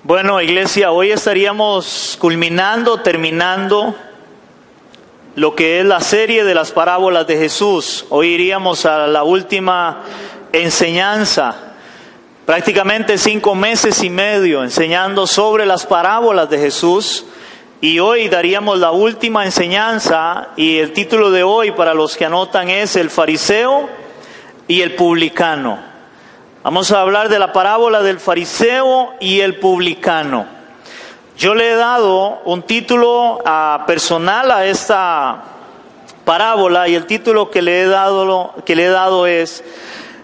Bueno, iglesia, hoy estaríamos terminando lo que es la serie de las parábolas de Jesús. Hoy iríamos a la última enseñanza, prácticamente 5 meses y medio enseñando sobre las parábolas de Jesús. Y hoy daríamos la última enseñanza, y el título de hoy, para los que anotan, es El fariseo y el publicano. Vamos a hablar de la parábola del fariseo y el publicano. Yo le he dado un título personal a esta parábola, y el título que le he dado es: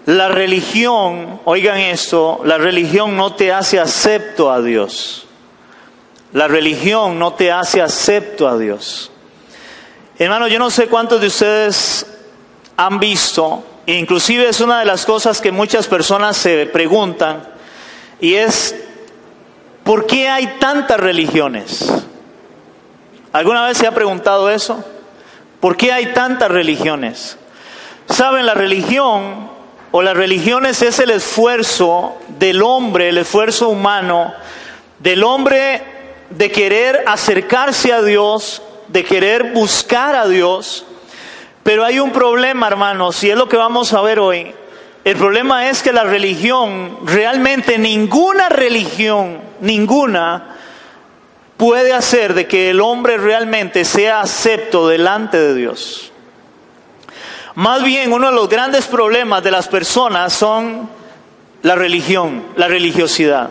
la religión, oigan esto, la religión no te hace acepto a Dios. La religión no te hace acepto a Dios. Hermano, yo no sé cuántos de ustedes han visto, inclusive es una de las cosas que muchas personas se preguntan, y es: ¿por qué hay tantas religiones? ¿Alguna vez se ha preguntado eso? ¿Por qué hay tantas religiones? Saben, la religión o las religiones es el esfuerzo del hombre, el esfuerzo humano del hombre de querer acercarse a Dios, de querer buscar a Dios. Pero hay un problema, hermanos, y es lo que vamos a ver hoy. El problema es que la religión, realmente ninguna religión, puede hacer de que el hombre realmente sea acepto delante de Dios. Más bien, uno de los grandes problemas de las personas son la religión, la religiosidad.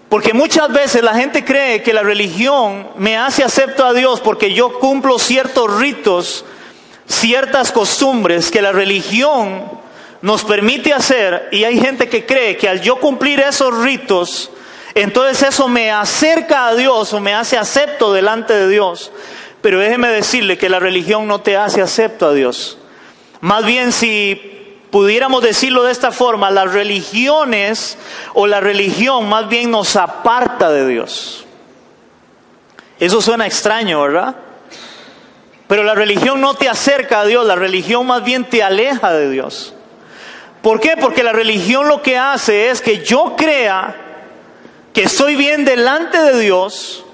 Porque muchas veces la gente cree que la religión me hace acepto a Dios porque yo cumplo ciertos ritos, ciertas costumbres que la religión nos permite hacer, y hay gente que cree que al yo cumplir esos ritos, entonces eso me acerca a Dios o me hace acepto delante de Dios. Pero déjeme decirle que la religión no te hace acepto a Dios. Más bien, si pudiéramos decirlo de esta forma, las religiones o la religión más bien nos aparta de Dios. Eso suena extraño, ¿verdad? Pero la religión no te acerca a Dios, la religión más bien te aleja de Dios. ¿Por qué? Porque la religión lo que hace es que yo crea que estoy bien delante de Dios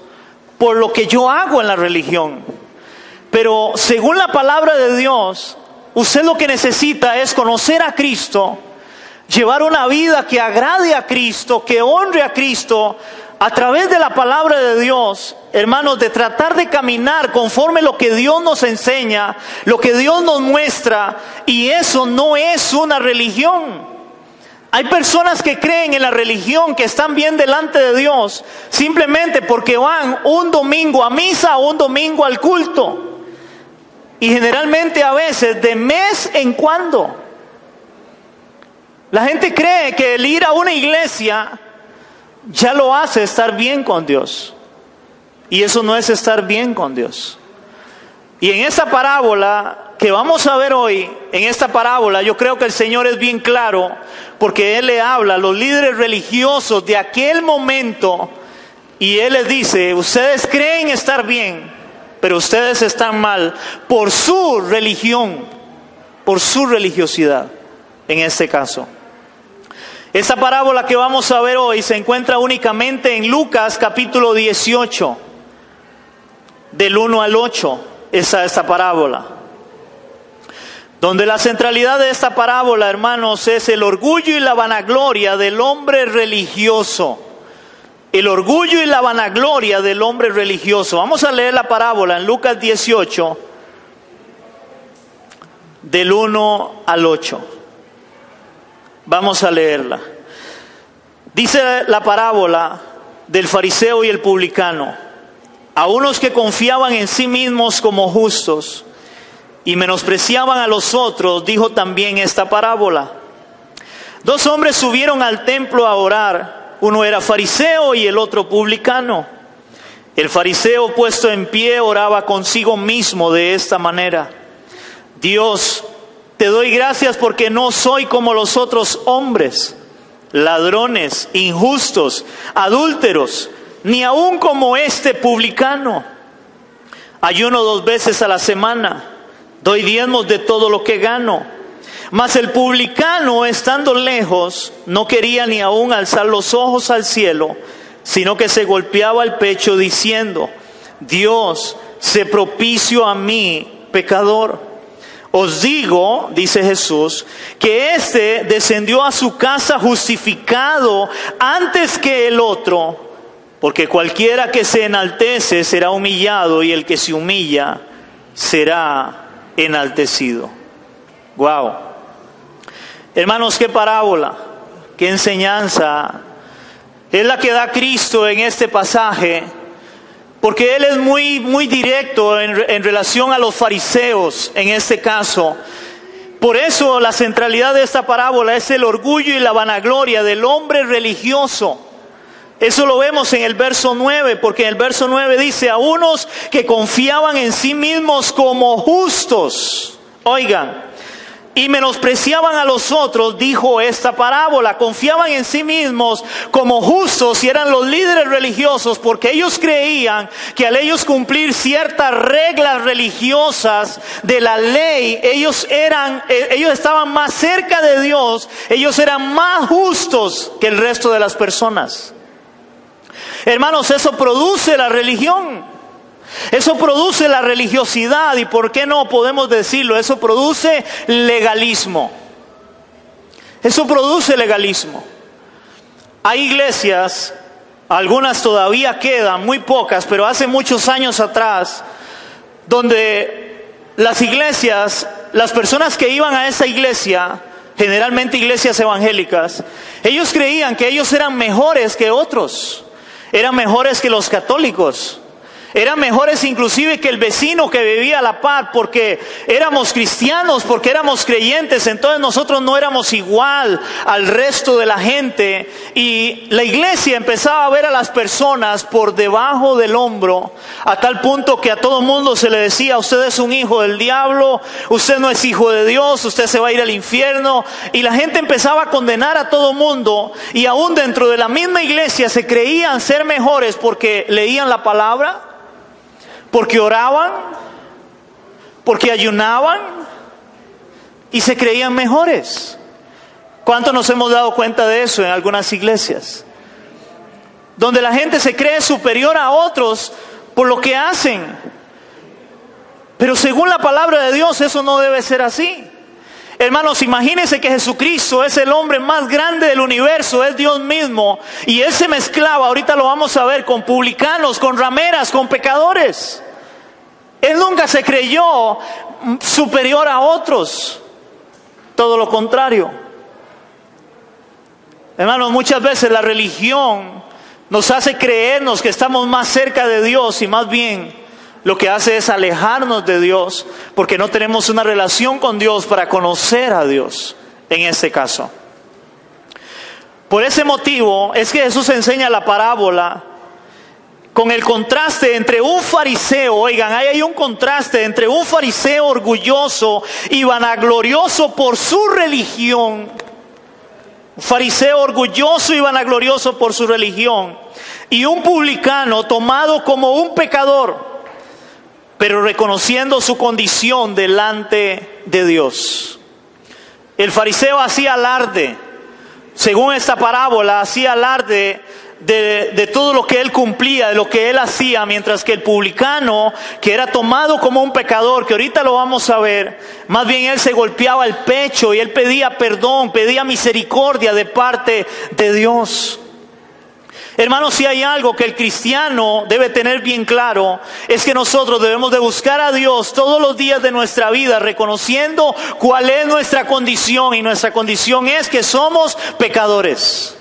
por lo que yo hago en la religión. Pero según la palabra de Dios, usted lo que necesita es conocer a Cristo, llevar una vida que agrade a Cristo, que honre a Cristo, a través de la palabra de Dios, hermanos, de tratar de caminar conforme lo que Dios nos enseña, lo que Dios nos muestra, y eso no es una religión. Hay personas que creen en la religión, que están bien delante de Dios, simplemente porque van un domingo a misa o un domingo al culto. Y generalmente a veces de mes en cuando. La gente cree que el ir a una iglesia ya lo hace estar bien con Dios. Y eso no es estar bien con Dios. Y en esta parábola que vamos a ver hoy, en esta parábola yo creo que el Señor es bien claro, porque Él le habla a los líderes religiosos de aquel momento, y Él les dice: ustedes creen estar bien, pero ustedes están mal por su religión, por su religiosidad, en este caso. Esta parábola que vamos a ver hoy se encuentra únicamente en Lucas capítulo 18, del 1 al 8, esta parábola. Donde la centralidad de esta parábola, hermanos, es el orgullo y la vanagloria del hombre religioso. El orgullo y la vanagloria del hombre religioso. Vamos a leer la parábola en Lucas 18, del 1 al 8. Vamos a leerla. Dice la parábola del fariseo y el publicano. A unos que confiaban en sí mismos como justos y menospreciaban a los otros, dijo también esta parábola. 2 hombres subieron al templo a orar. Uno era fariseo y el otro publicano. El fariseo, puesto en pie, oraba consigo mismo de esta manera: Dios, te doy gracias porque no soy como los otros hombres, ladrones, injustos, adúlteros, ni aun como este publicano. Ayuno 2 veces a la semana, doy diezmos de todo lo que gano. Mas el publicano, estando lejos, no quería ni aún alzar los ojos al cielo, sino que se golpeaba el pecho diciendo: Dios, sé propicio a mí, pecador. Os digo, dice Jesús, que éste descendió a su casa justificado antes que el otro, porque cualquiera que se enaltece será humillado, y el que se humilla será enaltecido. Wow. Hermanos, qué parábola, qué enseñanza es la que da Cristo en este pasaje, porque Él es muy directo en relación a los fariseos en este caso. Por eso la centralidad de esta parábola es el orgullo y la vanagloria del hombre religioso. Eso lo vemos en el verso 9, porque en el verso 9 dice: a unos que confiaban en sí mismos como justos, oigan, y menospreciaban a los otros, dijo esta parábola. Confiaban en sí mismos como justos y eran los líderes religiosos, porque ellos creían que al ellos cumplir ciertas reglas religiosas de la ley, ellos estaban más cerca de Dios, ellos eran más justos que el resto de las personas. Hermanos, eso produce la religión. Eso produce la religiosidad, y por qué no podemos decirlo, eso produce legalismo. Eso produce legalismo. Hay iglesias, algunas todavía quedan, muy pocas, pero hace muchos años atrás, donde las iglesias, las personas que iban a esa iglesia, generalmente iglesias evangélicas, ellos creían que ellos eran mejores que otros, eran mejores que los católicos. Eran mejores inclusive que el vecino que vivía a la par, porque éramos cristianos, porque éramos creyentes. Entonces nosotros no éramos igual al resto de la gente. Y la iglesia empezaba a ver a las personas por debajo del hombro, a tal punto que a todo mundo se le decía: usted es un hijo del diablo, usted no es hijo de Dios, usted se va a ir al infierno. Y la gente empezaba a condenar a todo mundo, y aún dentro de la misma iglesia se creían ser mejores porque leían la palabra, porque oraban, porque ayunaban, y se creían mejores. ¿Cuántos nos hemos dado cuenta de eso en algunas iglesias? Donde la gente se cree superior a otros por lo que hacen. Pero según la palabra de Dios, eso no debe ser así. Hermanos, imagínense que Jesucristo es el hombre más grande del universo, es Dios mismo, y Él se mezclaba, ahorita lo vamos a ver, con publicanos, con rameras, con pecadores. Él nunca se creyó superior a otros, todo lo contrario. Hermanos, muchas veces la religión nos hace creernos que estamos más cerca de Dios, y más bien lo que hace es alejarnos de Dios, porque no tenemos una relación con Dios para conocer a Dios en este caso. Por ese motivo es que Jesús enseña la parábola con el contraste entre un fariseo, oigan, ahí hay un contraste entre un fariseo orgulloso y vanaglorioso por su religión. Un fariseo orgulloso y vanaglorioso por su religión, y un publicano tomado como un pecador, pero reconociendo su condición delante de Dios. El fariseo hacía alarde, según esta parábola, hacía alarde de todo lo que él cumplía, de lo que él hacía, mientras que el publicano, que era tomado como un pecador, que ahorita lo vamos a ver, más bien él se golpeaba el pecho y él pedía perdón, pedía misericordia de parte de Dios. Hermanos, si hay algo que el cristiano debe tener bien claro, es que nosotros debemos de buscar a Dios todos los días de nuestra vida, reconociendo cuál es nuestra condición, y nuestra condición es que somos pecadores.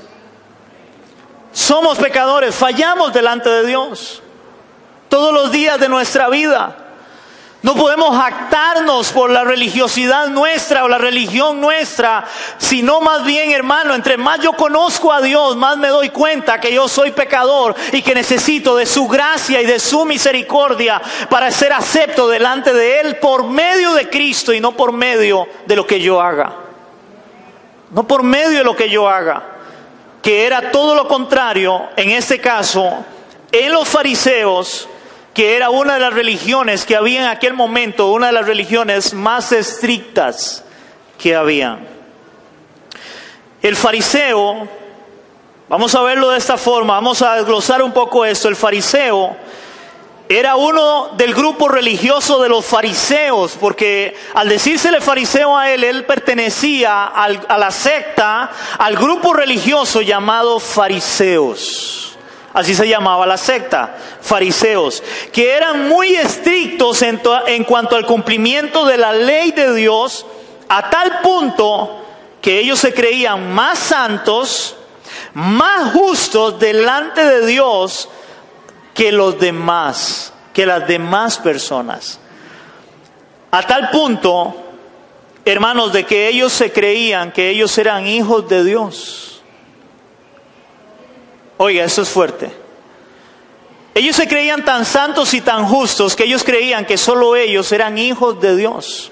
Somos pecadores, fallamos delante de Dios todos los días de nuestra vida. No podemos jactarnos por la religiosidad nuestra o la religión nuestra, sino más bien, hermano, entre más yo conozco a Dios, más me doy cuenta que yo soy pecador y que necesito de su gracia y de su misericordia para ser acepto delante de Él por medio de Cristo, y no por medio de lo que yo haga. No por medio de lo que yo haga, que era todo lo contrario en este caso en los fariseos, que era una de las religiones que había en aquel momento, una de las religiones más estrictas que había. El fariseo Vamos a verlo de esta forma, vamos a desglosar un poco esto. El fariseo era uno del grupo religioso de los fariseos, porque al decírsele fariseo a él pertenecía a la secta, al grupo religioso llamado fariseos. Así se llamaba la secta, fariseos, que eran muy estrictos en cuanto al cumplimiento de la ley de Dios, a tal punto que ellos se creían más santos, más justos delante de Dios que los demás, que las demás personas. A tal punto, hermanos, de que ellos se creían que ellos eran hijos de Dios. Oiga, eso es fuerte. Ellos se creían tan santos y tan justos que ellos creían que solo ellos eran hijos de Dios.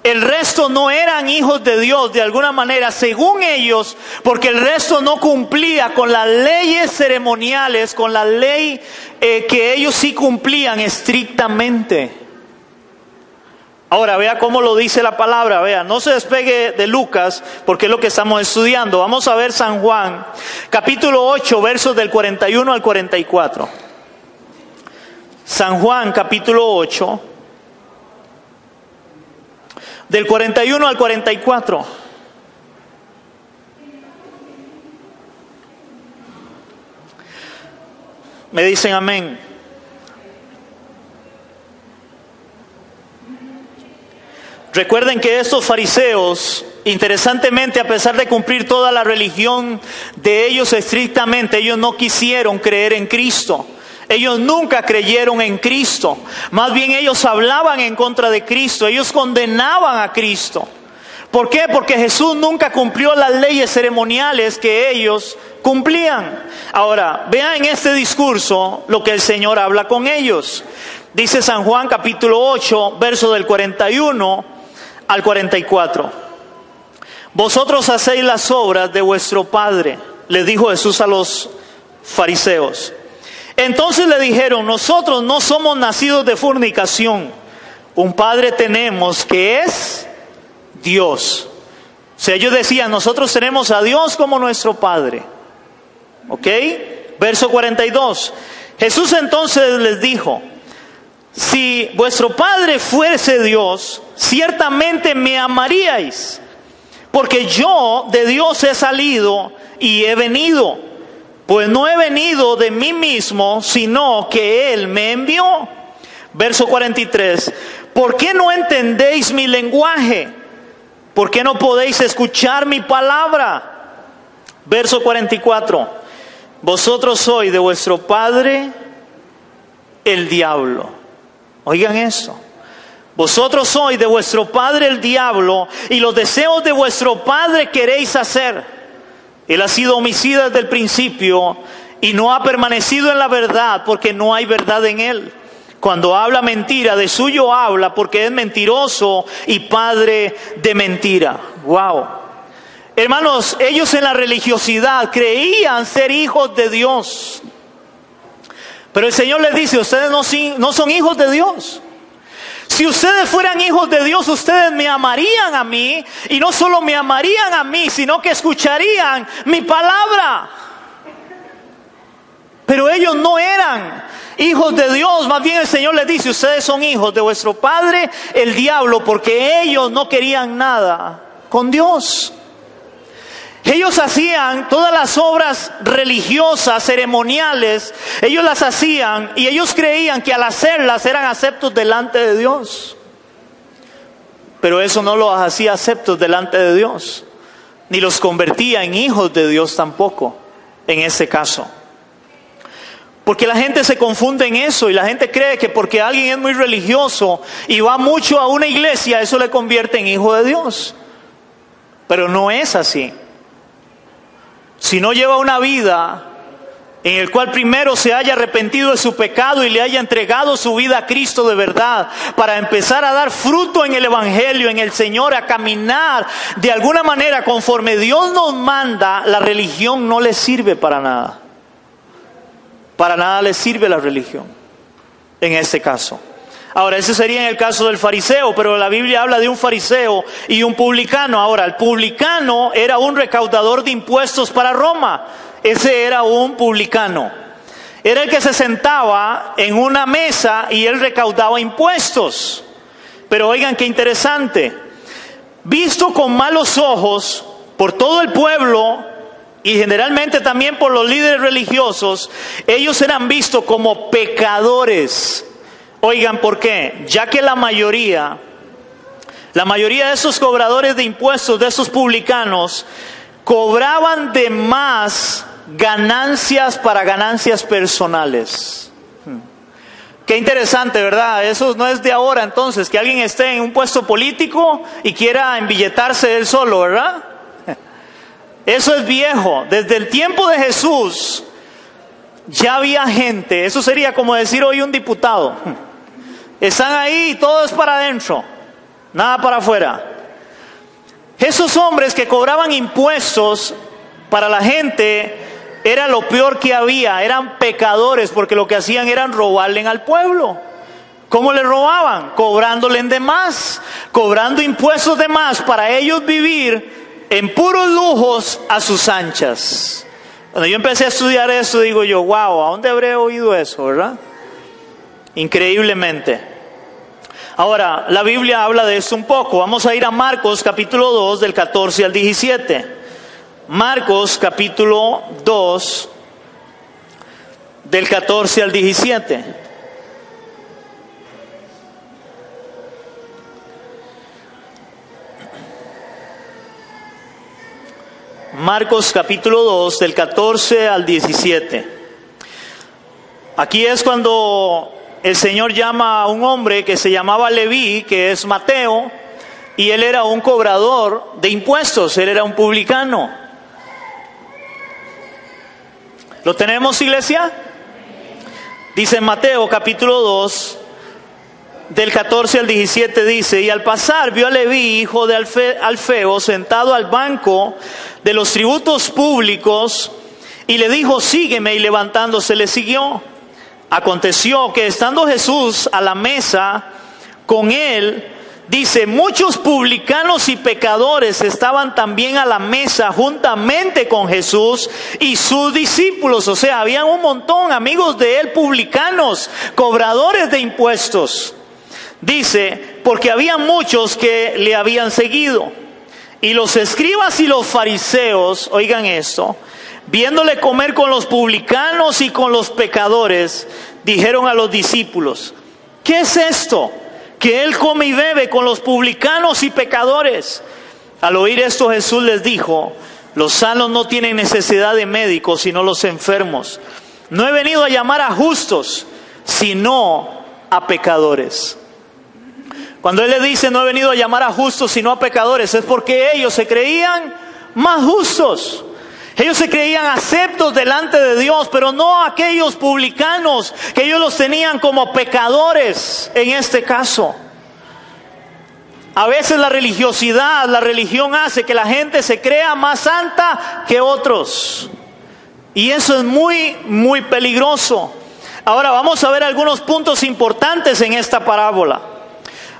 El resto no eran hijos de Dios de alguna manera, según ellos, porque el resto no cumplía con las leyes ceremoniales, con la ley que ellos sí cumplían estrictamente. Ahora, vea cómo lo dice la palabra, vea, no se despegue de Lucas, porque es lo que estamos estudiando. Vamos a ver San Juan, capítulo 8, versos del 41 al 44. San Juan, capítulo 8. Del 41 al 44. Me dicen amén. Recuerden que estos fariseos, interesantemente, a pesar de cumplir toda la religión de ellos estrictamente, ellos no quisieron creer en Cristo. Ellos nunca creyeron en Cristo. Más bien ellos hablaban en contra de Cristo. Ellos condenaban a Cristo. ¿Por qué? Porque Jesús nunca cumplió las leyes ceremoniales que ellos cumplían. Ahora, vean en este discurso lo que el Señor habla con ellos. Dice San Juan capítulo 8, verso del 41 al 44. Vosotros hacéis las obras de vuestro padre, les dijo Jesús a los fariseos. Entonces le dijeron, nosotros no somos nacidos de fornicación. Un padre tenemos que es Dios. O sea, ellos decían, nosotros tenemos a Dios como nuestro padre. ¿Ok? Verso 42. Jesús entonces les dijo, si vuestro padre fuese Dios, ciertamente me amaríais, porque yo de Dios he salido y he venido. Pues no he venido de mí mismo, sino que Él me envió. Verso 43. ¿Por qué no entendéis mi lenguaje? ¿Por qué no podéis escuchar mi palabra? Verso 44. Vosotros sois de vuestro padre el diablo. Oigan esto. Vosotros sois de vuestro padre el diablo, y los deseos de vuestro padre queréis hacer. Él ha sido homicida desde el principio y no ha permanecido en la verdad, porque no hay verdad en él. Cuando habla mentira, de suyo habla, porque es mentiroso y padre de mentira. Wow. Hermanos, ellos en la religiosidad creían ser hijos de Dios. Pero el Señor les dice, ustedes no son hijos de Dios. Si ustedes fueran hijos de Dios, ustedes me amarían a mí, y no solo me amarían a mí, sino que escucharían mi palabra. Pero ellos no eran hijos de Dios. Más bien el Señor les dice, ustedes son hijos de vuestro padre el diablo, porque ellos no querían nada con Dios. Ellos hacían todas las obras religiosas, ceremoniales, ellos las hacían y ellos creían que al hacerlas eran aceptos delante de Dios. Pero eso no los hacía aceptos delante de Dios, ni los convertía en hijos de Dios tampoco, en ese caso. Porque la gente se confunde en eso y la gente cree que porque alguien es muy religioso y va mucho a una iglesia, eso le convierte en hijo de Dios. Pero no es así. Si no lleva una vida en el cual primero se haya arrepentido de su pecado y le haya entregado su vida a Cristo de verdad, para empezar a dar fruto en el Evangelio, en el Señor, a caminar de alguna manera conforme Dios nos manda, la religión no le sirve para nada. Para nada le sirve la religión, en este caso. Ahora, ese sería en el caso del fariseo, pero la Biblia habla de un fariseo y un publicano. Ahora, el publicano era un recaudador de impuestos para Roma. Ese era un publicano. Era el que se sentaba en una mesa y él recaudaba impuestos. Pero oigan qué interesante. Visto con malos ojos por todo el pueblo y generalmente también por los líderes religiosos, ellos eran vistos como pecadores. Oigan, ¿por qué? Ya que la mayoría de esos cobradores de impuestos, de esos publicanos, cobraban de más ganancias para ganancias personales. Qué interesante, ¿verdad? Eso no es de ahora entonces, que alguien esté en un puesto político y quiera embilletarse él solo, ¿verdad? Eso es viejo. Desde el tiempo de Jesús ya había gente, eso sería como decir hoy un diputado. Están ahí y todo es para adentro, nada para afuera. Esos hombres que cobraban impuestos para la gente era lo peor que había, eran pecadores porque lo que hacían era robarle al pueblo. ¿Cómo le robaban? Cobrándole de más, cobrando impuestos de más para ellos vivir en puros lujos a sus anchas. Cuando yo empecé a estudiar eso, digo yo, wow, ¿a dónde habré oído eso, verdad? Increíblemente. Ahora, la Biblia habla de esto un poco. Vamos a ir a Marcos capítulo 2 del 14 al 17. Marcos capítulo 2 del 14 al 17. Marcos capítulo 2 del 14 al 17. Aquí es cuando el Señor llama a un hombre que se llamaba Leví, que es Mateo, y él era un cobrador de impuestos, él era un publicano. ¿Lo tenemos, iglesia? Dice Mateo capítulo 2, del 14 al 17, dice: y al pasar vio a Leví, hijo de Alfeo, sentado al banco de los tributos públicos, y le dijo: sígueme, y levantándose le siguió. Aconteció que estando Jesús a la mesa con él, dice, muchos publicanos y pecadores estaban también a la mesa juntamente con Jesús y sus discípulos. O sea, habían un montón, amigos de él, publicanos, cobradores de impuestos. Dice, porque había muchos que le habían seguido. Y los escribas y los fariseos, oigan esto, viéndole comer con los publicanos y con los pecadores, dijeron a los discípulos: ¿qué es esto? Que él come y bebe con los publicanos y pecadores. Al oír esto, Jesús les dijo: los sanos no tienen necesidad de médicos, sino los enfermos. No he venido a llamar a justos, sino a pecadores. Cuando él le dice no he venido a llamar a justos, sino a pecadores, es porque ellos se creían más justos. Ellos se creían aceptos delante de Dios, pero no aquellos publicanos que ellos los tenían como pecadores en este caso. A veces la religiosidad, la religión hace que la gente se crea más santa que otros. Y eso es muy, muy peligroso. Ahora vamos a ver algunos puntos importantes en esta parábola.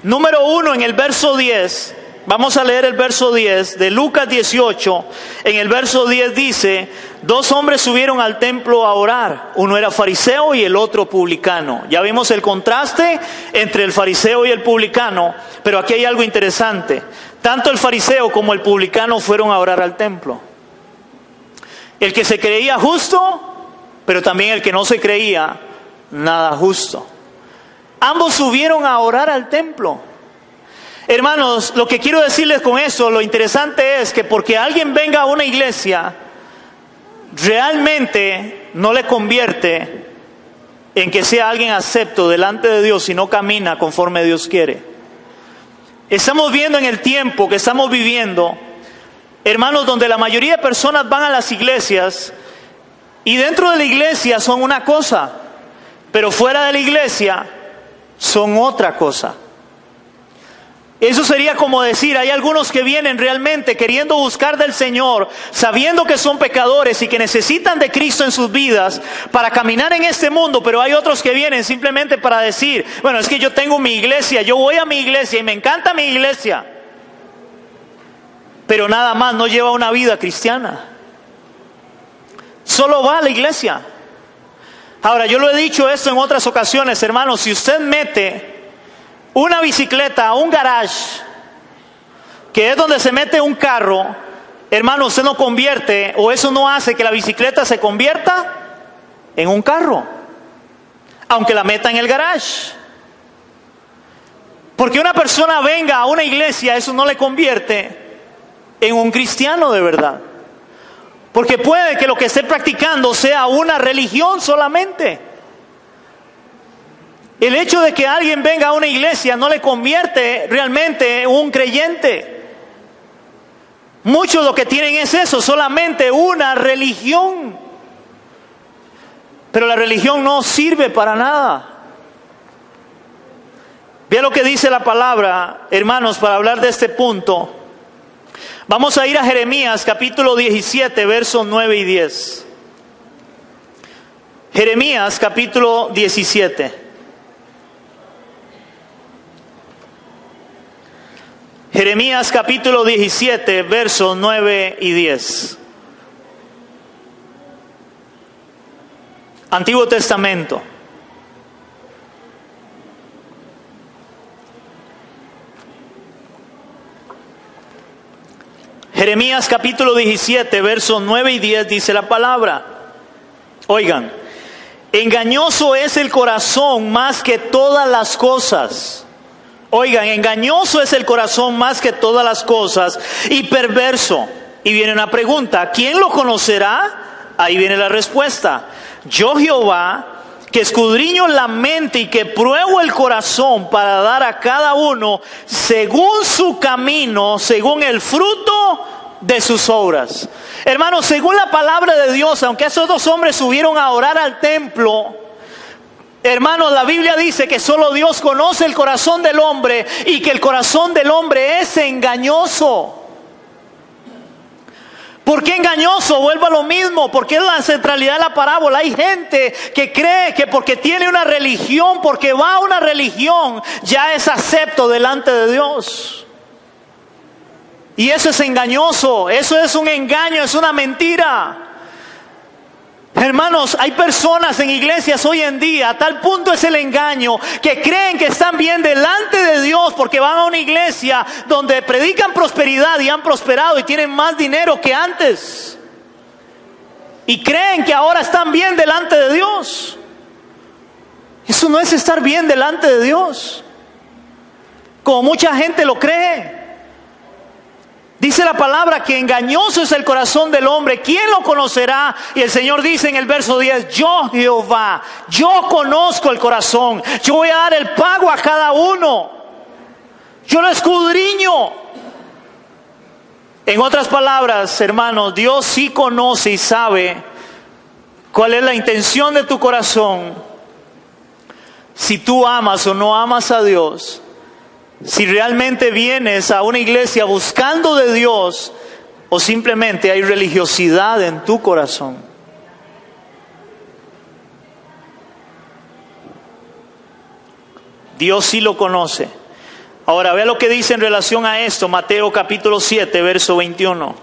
Número 1, en el verso 10. Vamos a leer el verso 10 de Lucas 18. En el verso 10 dice: dos hombres subieron al templo a orar. Uno era fariseo y el otro publicano. Ya vimos el contraste entre el fariseo y el publicano. Pero aquí hay algo interesante. Tanto el fariseo como el publicano fueron a orar al templo. El que se creía justo, pero también el que no se creía nada justo. Ambos subieron a orar al templo. Hermanos, lo que quiero decirles con eso, lo interesante es que porque alguien venga a una iglesia, realmente no le convierte en que sea alguien acepto delante de Dios si no camina conforme Dios quiere. Estamos viendo en el tiempo que estamos viviendo, hermanos, donde la mayoría de personas van a las iglesias y dentro de la iglesia son una cosa, pero fuera de la iglesia son otra cosa. Eso sería como decir, hay algunos que vienen realmente queriendo buscar del Señor, sabiendo que son pecadores y que necesitan de Cristo en sus vidas para caminar en este mundo, pero hay otros que vienen simplemente para decir, bueno, es que yo tengo mi iglesia, yo voy a mi iglesia y me encanta mi iglesia, pero nada más no lleva una vida cristiana. Solo va a la iglesia. Ahora, yo lo he dicho esto en otras ocasiones, hermanos, si usted mete una bicicleta a un garage, que es donde se mete un carro, hermano, usted no convierte, o eso no hace que la bicicleta se convierta en un carro, aunque la meta en el garage. Porque una persona venga a una iglesia, eso no le convierte en un cristiano de verdad. Porque puede que lo que esté practicando sea una religión solamente. El hecho de que alguien venga a una iglesia no le convierte realmente en un creyente. Muchos lo que tienen es eso, solamente una religión. Pero la religión no sirve para nada. Vea lo que dice la palabra, hermanos, para hablar de este punto. Vamos a ir a Jeremías capítulo 17, versos 9 y 10. Jeremías capítulo 17. Jeremías capítulo 17, versos 9 y 10. Antiguo Testamento. Jeremías capítulo 17, versos 9 y 10 dice la palabra. Oigan, engañoso es el corazón más que todas las cosas. Oigan, engañoso es el corazón más que todas las cosas y perverso. Y viene una pregunta, ¿quién lo conocerá? Ahí viene la respuesta. Yo Jehová, que escudriño la mente y que pruebo el corazón para dar a cada uno según su camino, según el fruto de sus obras. Hermanos, según la palabra de Dios, aunque esos dos hombres subieron a orar al templo, hermanos, la Biblia dice que solo Dios conoce el corazón del hombre y que el corazón del hombre es engañoso. ¿Por qué engañoso? Vuelvo a lo mismo, porque es la centralidad de la parábola. Hay gente que cree que porque tiene una religión, porque va a una religión, ya es acepto delante de Dios. Y eso es engañoso, eso es un engaño, es una mentira. Hermanos, hay personas en iglesias hoy en día, a tal punto es el engaño, que creen que están bien delante de Dios porque van a una iglesia donde predican prosperidad y han prosperado y tienen más dinero que antes. Y creen que ahora están bien delante de Dios. Eso no es estar bien delante de Dios, como mucha gente lo cree. Dice la palabra que engañoso es el corazón del hombre. ¿Quién lo conocerá? Y el Señor dice en el verso 10, yo Jehová, yo conozco el corazón. Yo voy a dar el pago a cada uno. Yo lo escudriño. En otras palabras, hermanos, Dios sí conoce y sabe cuál es la intención de tu corazón. Si tú amas o no amas a Dios. Si realmente vienes a una iglesia buscando de Dios o simplemente hay religiosidad en tu corazón. Dios sí lo conoce. Ahora vea lo que dice en relación a esto, Mateo capítulo 7, verso 21.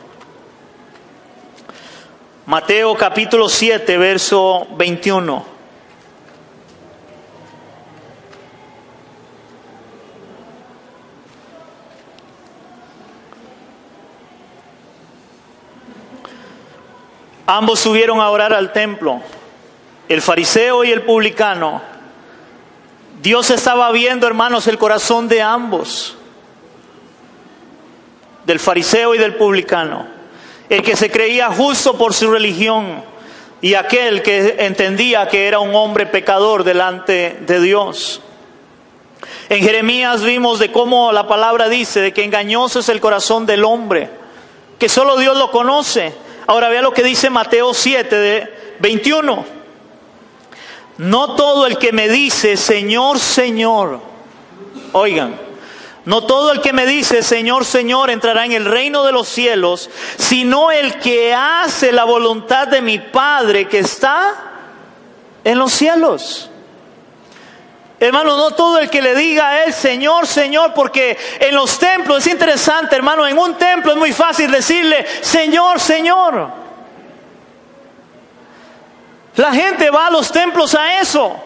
Mateo capítulo 7, verso 21. Ambos subieron a orar al templo, el fariseo y el publicano. Dios estaba viendo, hermanos, el corazón de ambos, del fariseo y del publicano. El que se creía justo por su religión y aquel que entendía que era un hombre pecador delante de Dios. En Jeremías vimos de cómo la palabra dice de que engañoso es el corazón del hombre, que solo Dios lo conoce. Ahora vea lo que dice Mateo 7, de 21. No todo el que me dice, Señor, Señor, oigan, No todo el que me dice, Señor, Señor, entrará en el reino de los cielos, sino el que hace la voluntad de mi Padre que está en los cielos. Hermano, no todo el que le diga a él, Señor, Señor, porque en los templos es interesante, hermano, en un templo es muy fácil decirle, Señor, Señor. La gente va a los templos a eso.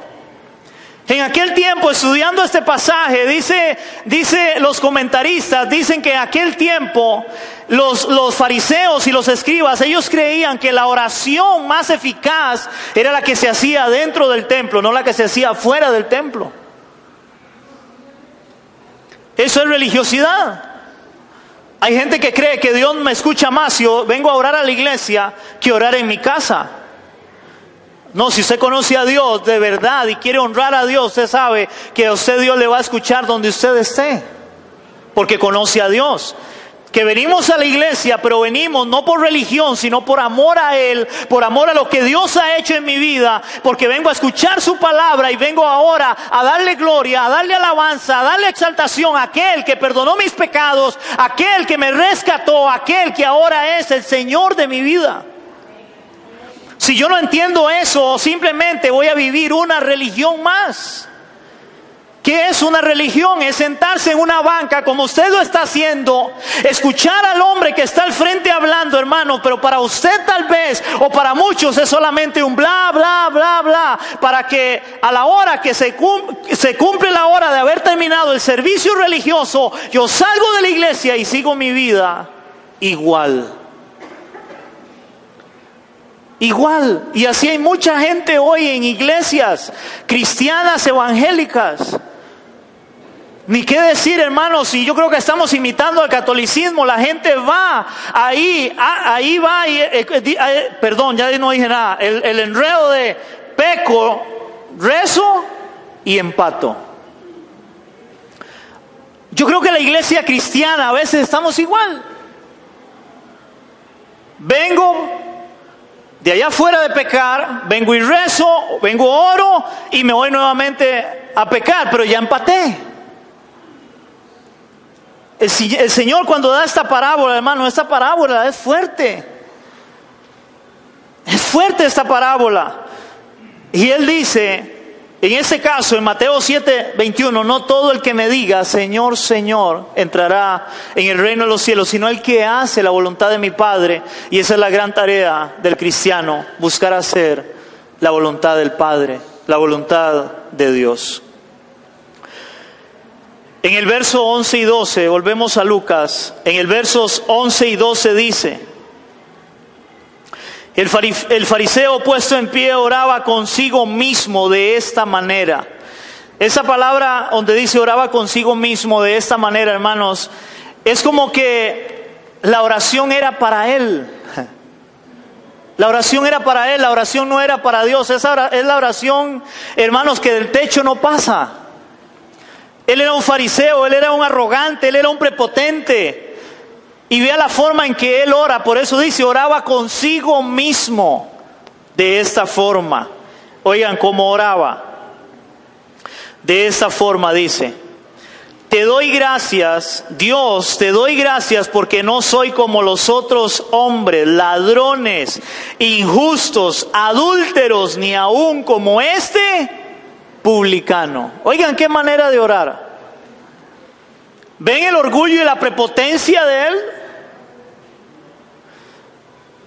En aquel tiempo, estudiando este pasaje, dice los comentaristas, dicen que en aquel tiempo los fariseos y los escribas, ellos creían que la oración más eficaz era la que se hacía dentro del templo, no la que se hacía fuera del templo. Eso es religiosidad. Hay gente que cree que Dios me escucha más si yo vengo a orar a la iglesia que orar en mi casa. No, si usted conoce a Dios de verdad y quiere honrar a Dios, usted sabe que a usted Dios le va a escuchar donde usted esté, porque conoce a Dios. Que venimos a la iglesia, pero venimos no por religión, sino por amor a Él, por amor a lo que Dios ha hecho en mi vida, porque vengo a escuchar su palabra y vengo ahora a darle gloria, a darle alabanza, a darle exaltación a aquel que perdonó mis pecados, a aquel que me rescató, a aquel que ahora es el Señor de mi vida. Si yo no entiendo eso, simplemente voy a vivir una religión más. ¿Qué es una religión? Es sentarse en una banca como usted lo está haciendo, escuchar al hombre que está al frente hablando, hermano, pero para usted tal vez, o para muchos es solamente un bla, bla, bla, bla, para que a la hora que se cumple la hora de haber terminado el servicio religioso, yo salgo de la iglesia y sigo mi vida igual. Igual, y así hay mucha gente hoy en iglesias cristianas evangélicas. Ni qué decir, hermanos, y yo creo que estamos imitando al catolicismo. La gente va ahí va, perdón, ya no dije nada, el enredo de peco, rezo y empato. Yo creo que la iglesia cristiana a veces estamos igual. Vengo de allá afuera de pecar, vengo y rezo, vengo oro y me voy nuevamente a pecar, pero ya empaté. El Señor cuando da esta parábola, hermano, esta parábola es fuerte. Es fuerte esta parábola. Y Él dice, en este caso, en Mateo 7:21, no todo el que me diga, Señor, Señor, entrará en el reino de los cielos, sino el que hace la voluntad de mi Padre. Y esa es la gran tarea del cristiano, buscar hacer la voluntad del Padre, la voluntad de Dios. En el verso 11 y 12, volvemos a Lucas, en el versos 11 y 12 dice, el fariseo puesto en pie oraba consigo mismo de esta manera. Esa palabra donde dice oraba consigo mismo de esta manera, hermanos, es como que la oración era para él. La oración era para él, la oración no era para Dios. Esa es la oración, hermanos, que del techo no pasa. Él era un fariseo, él era un arrogante, él era un prepotente. Y vea la forma en que él ora, por eso dice, oraba consigo mismo de esta forma. Oigan cómo oraba. De esta forma dice, te doy gracias, Dios, te doy gracias porque no soy como los otros hombres, ladrones, injustos, adúlteros, ni aún como este publicano. Oigan qué manera de orar. ¿Ven el orgullo y la prepotencia de él?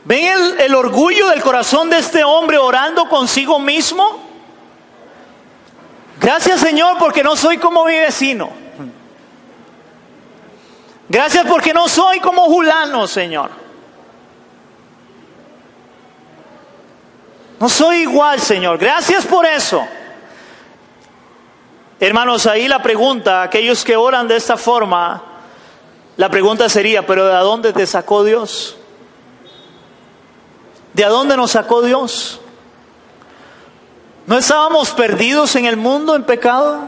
¿Ven el orgullo del corazón de este hombre orando consigo mismo? Gracias, Señor, porque no soy como mi vecino. Gracias porque no soy como Julano, Señor. No soy igual, Señor. Gracias por eso. Hermanos, ahí la pregunta, aquellos que oran de esta forma, la pregunta sería, ¿pero de dónde te sacó Dios? ¿De dónde nos sacó Dios? ¿No estábamos perdidos en el mundo en pecado?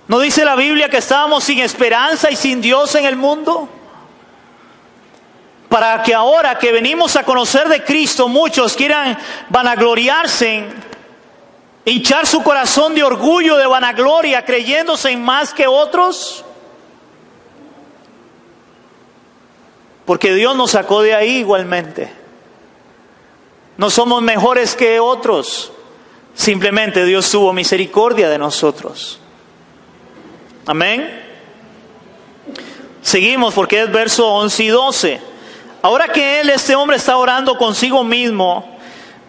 ¿No dice la Biblia que estábamos sin esperanza y sin Dios en el mundo? Para que ahora que venimos a conocer de Cristo, muchos quieran vanagloriarse hinchar su corazón de orgullo, de vanagloria, creyéndose en más que otros. Porque Dios nos sacó de ahí igualmente. No somos mejores que otros. Simplemente Dios tuvo misericordia de nosotros. Amén. Seguimos porque es verso 11 y 12. Ahora que este hombre está orando consigo mismo,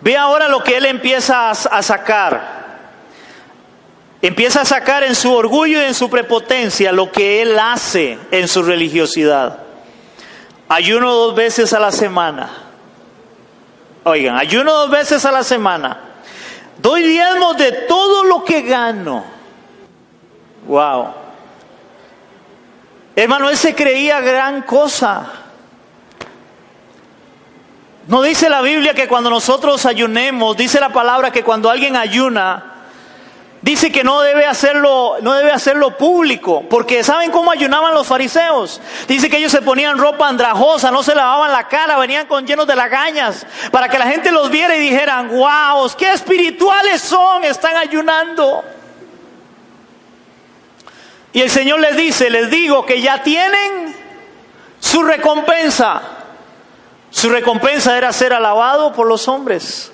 ve ahora lo que él empieza a sacar. Empieza a sacar en su orgullo y en su prepotencia lo que él hace en su religiosidad. Ayuno 2 veces a la semana. Oigan, ayuno 2 veces a la semana. Doy diezmos de todo lo que gano. Wow. Hermano, él se creía gran cosa. No dice la Biblia que cuando nosotros ayunemos, dice la palabra que cuando alguien ayuna, dice que no debe hacerlo público, porque ¿saben cómo ayunaban los fariseos? Dice que ellos se ponían ropa andrajosa, no se lavaban la cara, venían llenos de lagañas, para que la gente los viera y dijeran, wow, qué espirituales son, están ayunando. Y el Señor les dice, les digo que ya tienen su recompensa. Su recompensa era ser alabado por los hombres.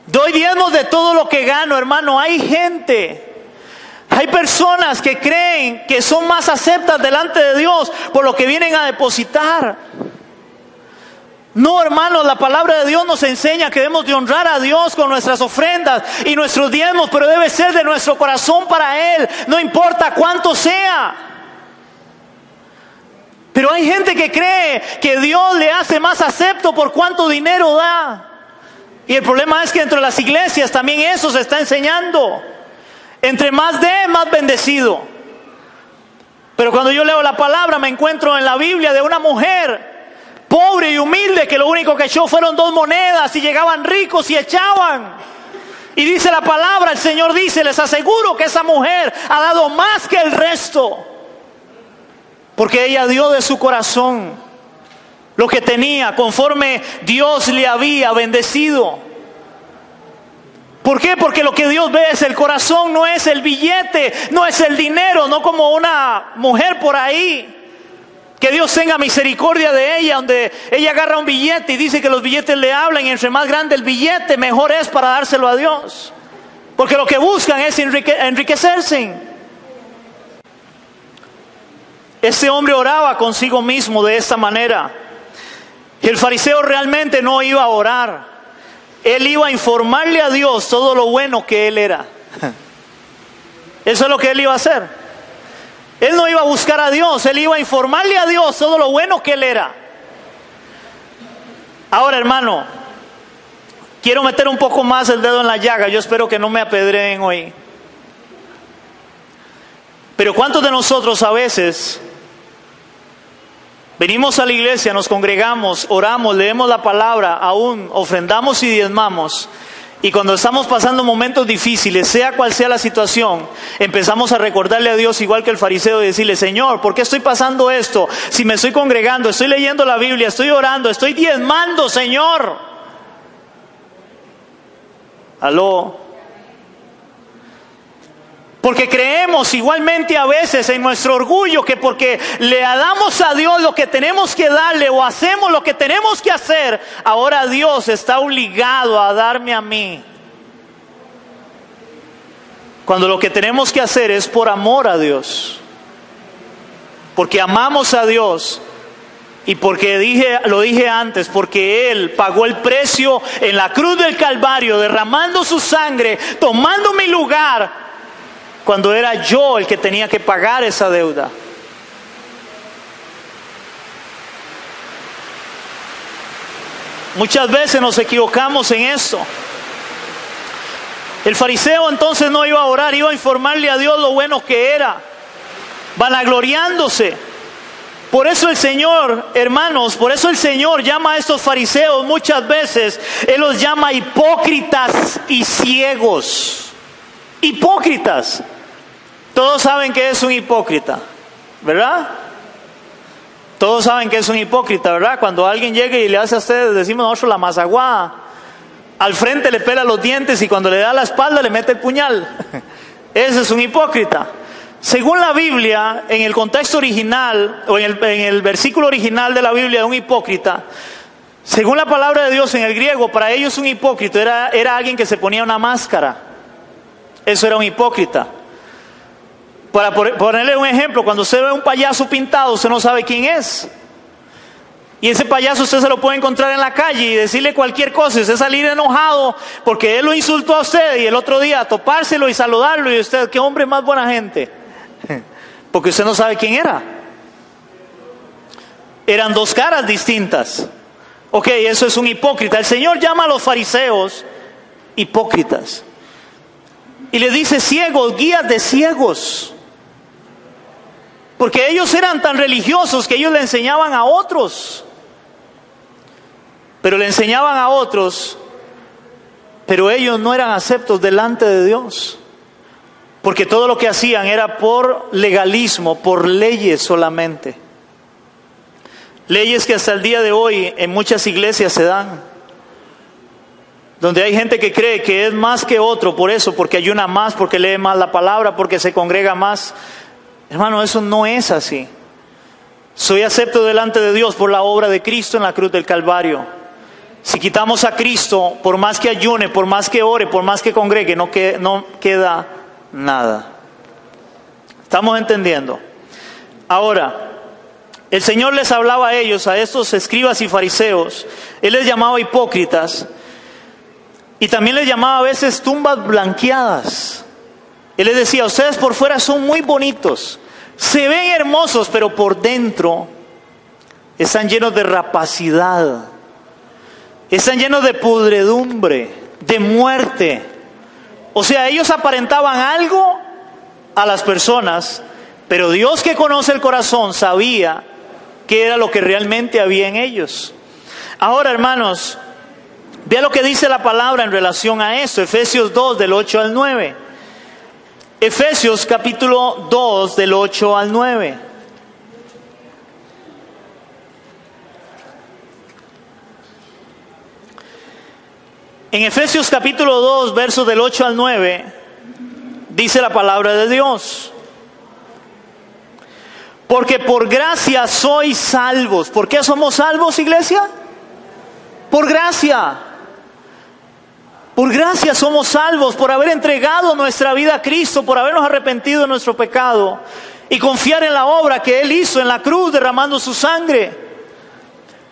Doy diezmos de todo lo que gano, hermano. Hay personas que creen que son más aceptas delante de Dios por lo que vienen a depositar. No, hermanos, la palabra de Dios nos enseña que debemos de honrar a Dios con nuestras ofrendas y nuestros diezmos, pero debe ser de nuestro corazón para Él, no importa cuánto sea. Pero hay gente que cree que Dios le hace más acepto por cuánto dinero da. Y el problema es que dentro de las iglesias también eso se está enseñando. Entre más dé, más bendecido. Pero cuando yo leo la palabra me encuentro en la Biblia de una mujer pobre y humilde que lo único que echó fueron 2 monedas y llegaban ricos y echaban. Y dice la palabra, el Señor dice, les aseguro que esa mujer ha dado más que el resto. Porque ella dio de su corazón lo que tenía conforme Dios le había bendecido. ¿Por qué? Porque lo que Dios ve es el corazón, no es el billete, no es el dinero, no como una mujer por ahí. Que Dios tenga misericordia de ella, donde ella agarra un billete y dice que los billetes le hablan y entre más grande el billete, mejor es para dárselo a Dios. Porque lo que buscan es enriquecerse. Este hombre oraba consigo mismo de esta manera. El fariseo realmente no iba a orar. Él iba a informarle a Dios todo lo bueno que él era. Eso es lo que él iba a hacer. Él no iba a buscar a Dios, él iba a informarle a Dios todo lo bueno que él era. Ahora, hermano, quiero meter un poco más el dedo en la llaga. Yo espero que no me apedreen hoy. Pero ¿cuántos de nosotros a veces venimos a la iglesia, nos congregamos, oramos, leemos la palabra, aún ofrendamos y diezmamos, y cuando estamos pasando momentos difíciles, sea cual sea la situación, empezamos a recordarle a Dios igual que el fariseo y decirle, Señor, ¿por qué estoy pasando esto? Si me estoy congregando, estoy leyendo la Biblia, estoy orando, estoy diezmando, Señor. ¿Aló? Porque creemos igualmente a veces en nuestro orgullo que porque le damos a Dios lo que tenemos que darle o hacemos lo que tenemos que hacer, ahora Dios está obligado a darme a mí. Cuando lo que tenemos que hacer es por amor a Dios. Porque amamos a Dios y porque lo dije antes, porque Él pagó el precio en la cruz del Calvario, derramando su sangre, tomando mi lugar, cuando era yo el que tenía que pagar esa deuda. Muchas veces nos equivocamos en eso. El fariseo entonces no iba a orar, iba a informarle a Dios lo bueno que era, vanagloriándose. Por eso el Señor, hermanos, por eso el Señor llama a estos fariseos muchas veces, Él los llama hipócritas y ciegos. Hipócritas. Todos saben que es un hipócrita, ¿verdad? Todos saben que es un hipócrita, ¿verdad? Cuando alguien llega y le hace a ustedes, decimos nosotros la mazaguá. Al frente le pela los dientes y cuando le da la espalda le mete el puñal. Ese es un hipócrita. Según la Biblia, en el contexto original, o en el versículo original de la Biblia de un hipócrita, según la palabra de Dios en el griego, para ellos un hipócrita era alguien que se ponía una máscara. Eso era un hipócrita. Para ponerle un ejemplo, cuando usted ve un payaso pintado, usted no sabe quién es. Y ese payaso usted se lo puede encontrar en la calle y decirle cualquier cosa, y usted salir enojado porque él lo insultó a usted, y el otro día topárselo y saludarlo, y usted, qué hombre más buena gente. Porque usted no sabe quién era. Eran dos caras distintas. Ok, eso es un hipócrita. El Señor llama a los fariseos hipócritas. Y le dice ciegos, guías de ciegos. Porque ellos eran tan religiosos que ellos le enseñaban a otros. Pero le enseñaban a otros, pero ellos no eran aceptos delante de Dios. Porque todo lo que hacían era por legalismo, por leyes solamente. Leyes que hasta el día de hoy en muchas iglesias se dan. Donde hay gente que cree que es más que otro por eso, porque ayuna más, porque lee más la palabra, porque se congrega más. Hermano, eso no es así. Soy acepto delante de Dios por la obra de Cristo en la cruz del Calvario. Si quitamos a Cristo, por más que ayune, por más que ore, por más que congregue, no queda nada. ¿Estamos entendiendo? Ahora, el Señor les hablaba a ellos, a estos escribas y fariseos. Él les llamaba hipócritas. Y también les llamaba a veces tumbas blanqueadas. Él les decía, ustedes por fuera son muy bonitos, se ven hermosos, pero por dentro están llenos de rapacidad, están llenos de pudredumbre, de muerte. O sea, ellos aparentaban algo a las personas, pero Dios, que conoce el corazón, sabía qué era lo que realmente había en ellos. Ahora, hermanos, vea lo que dice la palabra en relación a esto. Efesios 2, del 8 al 9. Efesios capítulo 2, del 8 al 9. En Efesios capítulo 2, versos del 8 al 9, dice la palabra de Dios. Porque por gracia sois salvos. ¿Por qué somos salvos, iglesia? Por gracia. Por gracia somos salvos, por haber entregado nuestra vida a Cristo, por habernos arrepentido de nuestro pecado y confiar en la obra que Él hizo en la cruz derramando su sangre.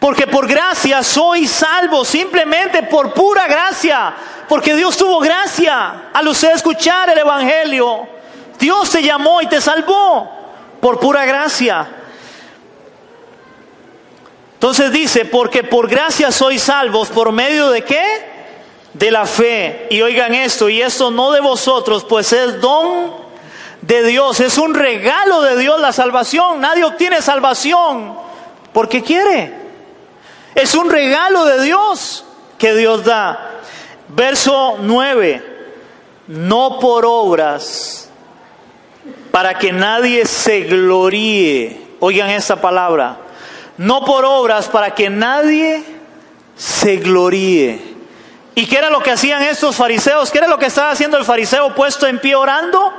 Porque por gracia sois salvos, simplemente por pura gracia, porque Dios tuvo gracia al usted escuchar el Evangelio. Dios te llamó y te salvó por pura gracia. Entonces dice, porque por gracia sois salvos, ¿por medio de qué? De la fe. Y oigan esto, y esto no de vosotros, pues es don de Dios, es un regalo de Dios la salvación. Nadie obtiene salvación porque quiere. Es un regalo de Dios que Dios da. Verso 9, no por obras, para que nadie se gloríe. Oigan esta palabra, no por obras, para que nadie se gloríe. ¿Y qué era lo que hacían estos fariseos? ¿Qué era lo que estaba haciendo el fariseo puesto en pie orando?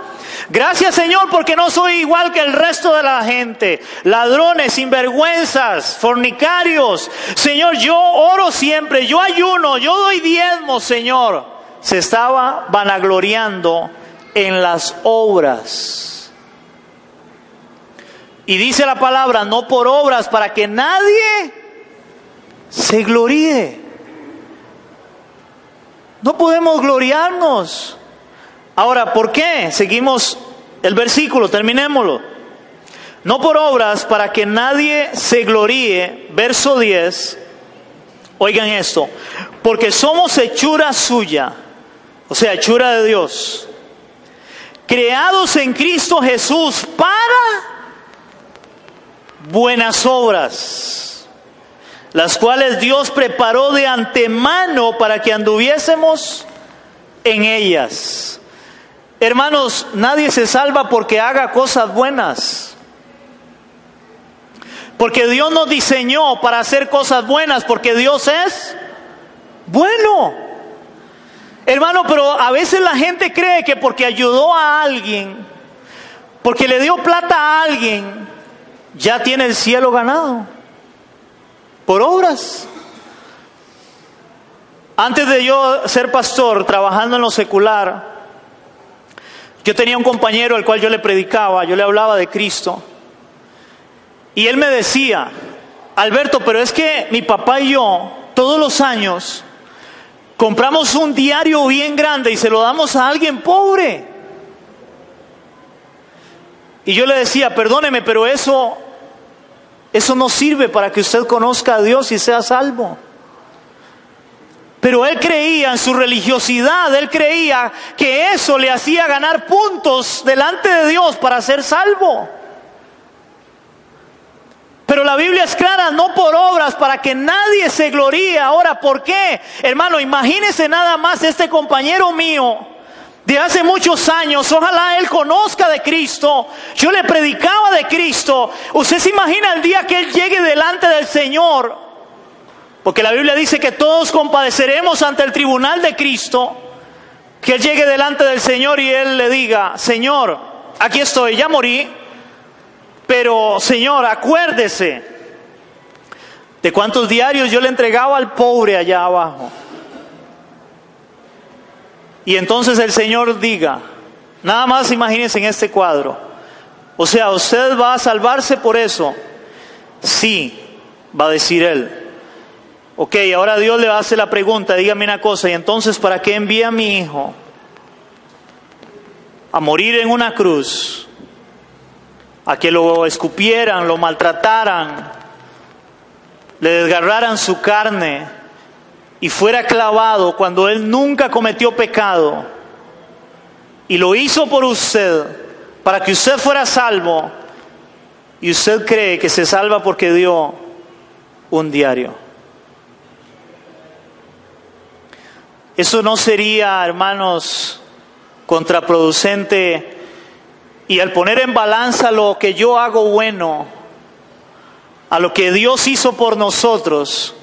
Gracias, Señor, porque no soy igual que el resto de la gente. Ladrones, sinvergüenzas, fornicarios. Señor, yo oro siempre, yo ayuno, yo doy diezmos, Señor. Se estaba vanagloriando en las obras. Y dice la palabra, no por obras, para que nadie se gloríe. No podemos gloriarnos. Ahora, ¿por qué? Seguimos el versículo, terminémoslo. No por obras, para que nadie se gloríe. Verso 10. Oigan esto. Porque somos hechura suya, o sea, hechura de Dios, creados en Cristo Jesús para buenas obras, las cuales Dios preparó de antemano para que anduviésemos en ellas. Hermanos, nadie se salva porque haga cosas buenas. Porque Dios nos diseñó para hacer cosas buenas, porque Dios es bueno. Hermano, pero a veces la gente cree que porque ayudó a alguien, porque le dio plata a alguien, ya tiene el cielo ganado. Por obras. Antes de yo ser pastor, trabajando en lo secular, yo tenía un compañero al cual yo le predicaba, yo le hablaba de Cristo. Y él me decía, Alberto, pero es que mi papá y yo, todos los años, compramos un diario bien grande y se lo damos a alguien pobre. Y yo le decía, perdóneme, pero eso no sirve para que usted conozca a Dios y sea salvo. Pero él creía en su religiosidad, él creía que eso le hacía ganar puntos delante de Dios para ser salvo. Pero la Biblia es clara, no por obras, para que nadie se gloríe. Ahora, ¿por qué? Hermano, imagínese nada más este compañero mío de hace muchos años, ojalá él conozca de Cristo, yo le predicaba de Cristo. Usted se imagina el día que él llegue delante del Señor, porque la Biblia dice que todos compadeceremos ante el tribunal de Cristo, que él llegue delante del Señor y él le diga, Señor, aquí estoy, ya morí, pero Señor, acuérdese de cuántos diarios yo le entregaba al pobre allá abajo. Y entonces el Señor diga, nada más imagínense en este cuadro, o sea, ¿usted va a salvarse por eso? Sí, va a decir él. Ok, ahora Dios le hace la pregunta, dígame una cosa, y entonces ¿para qué envía a mi hijo a morir en una cruz? A que lo escupieran, lo maltrataran, le desgarraran su carne y fuera clavado cuando él nunca cometió pecado, y lo hizo por usted, para que usted fuera salvo, y usted cree que se salva porque dio un diario? Eso no sería, hermanos, contraproducente, y al poner en balanza lo que yo hago bueno a lo que Dios hizo por nosotros,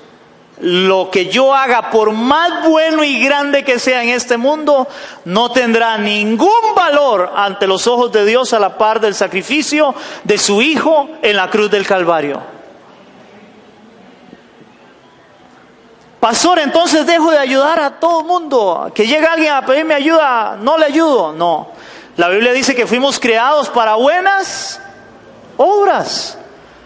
lo que yo haga, por más bueno y grande que sea en este mundo, no tendrá ningún valor ante los ojos de Dios a la par del sacrificio de su Hijo en la cruz del Calvario. Pastor, entonces dejo de ayudar a todo el mundo. Que llegue alguien a pedirme ayuda, no le ayudo. No. La Biblia dice que fuimos creados para buenas obras.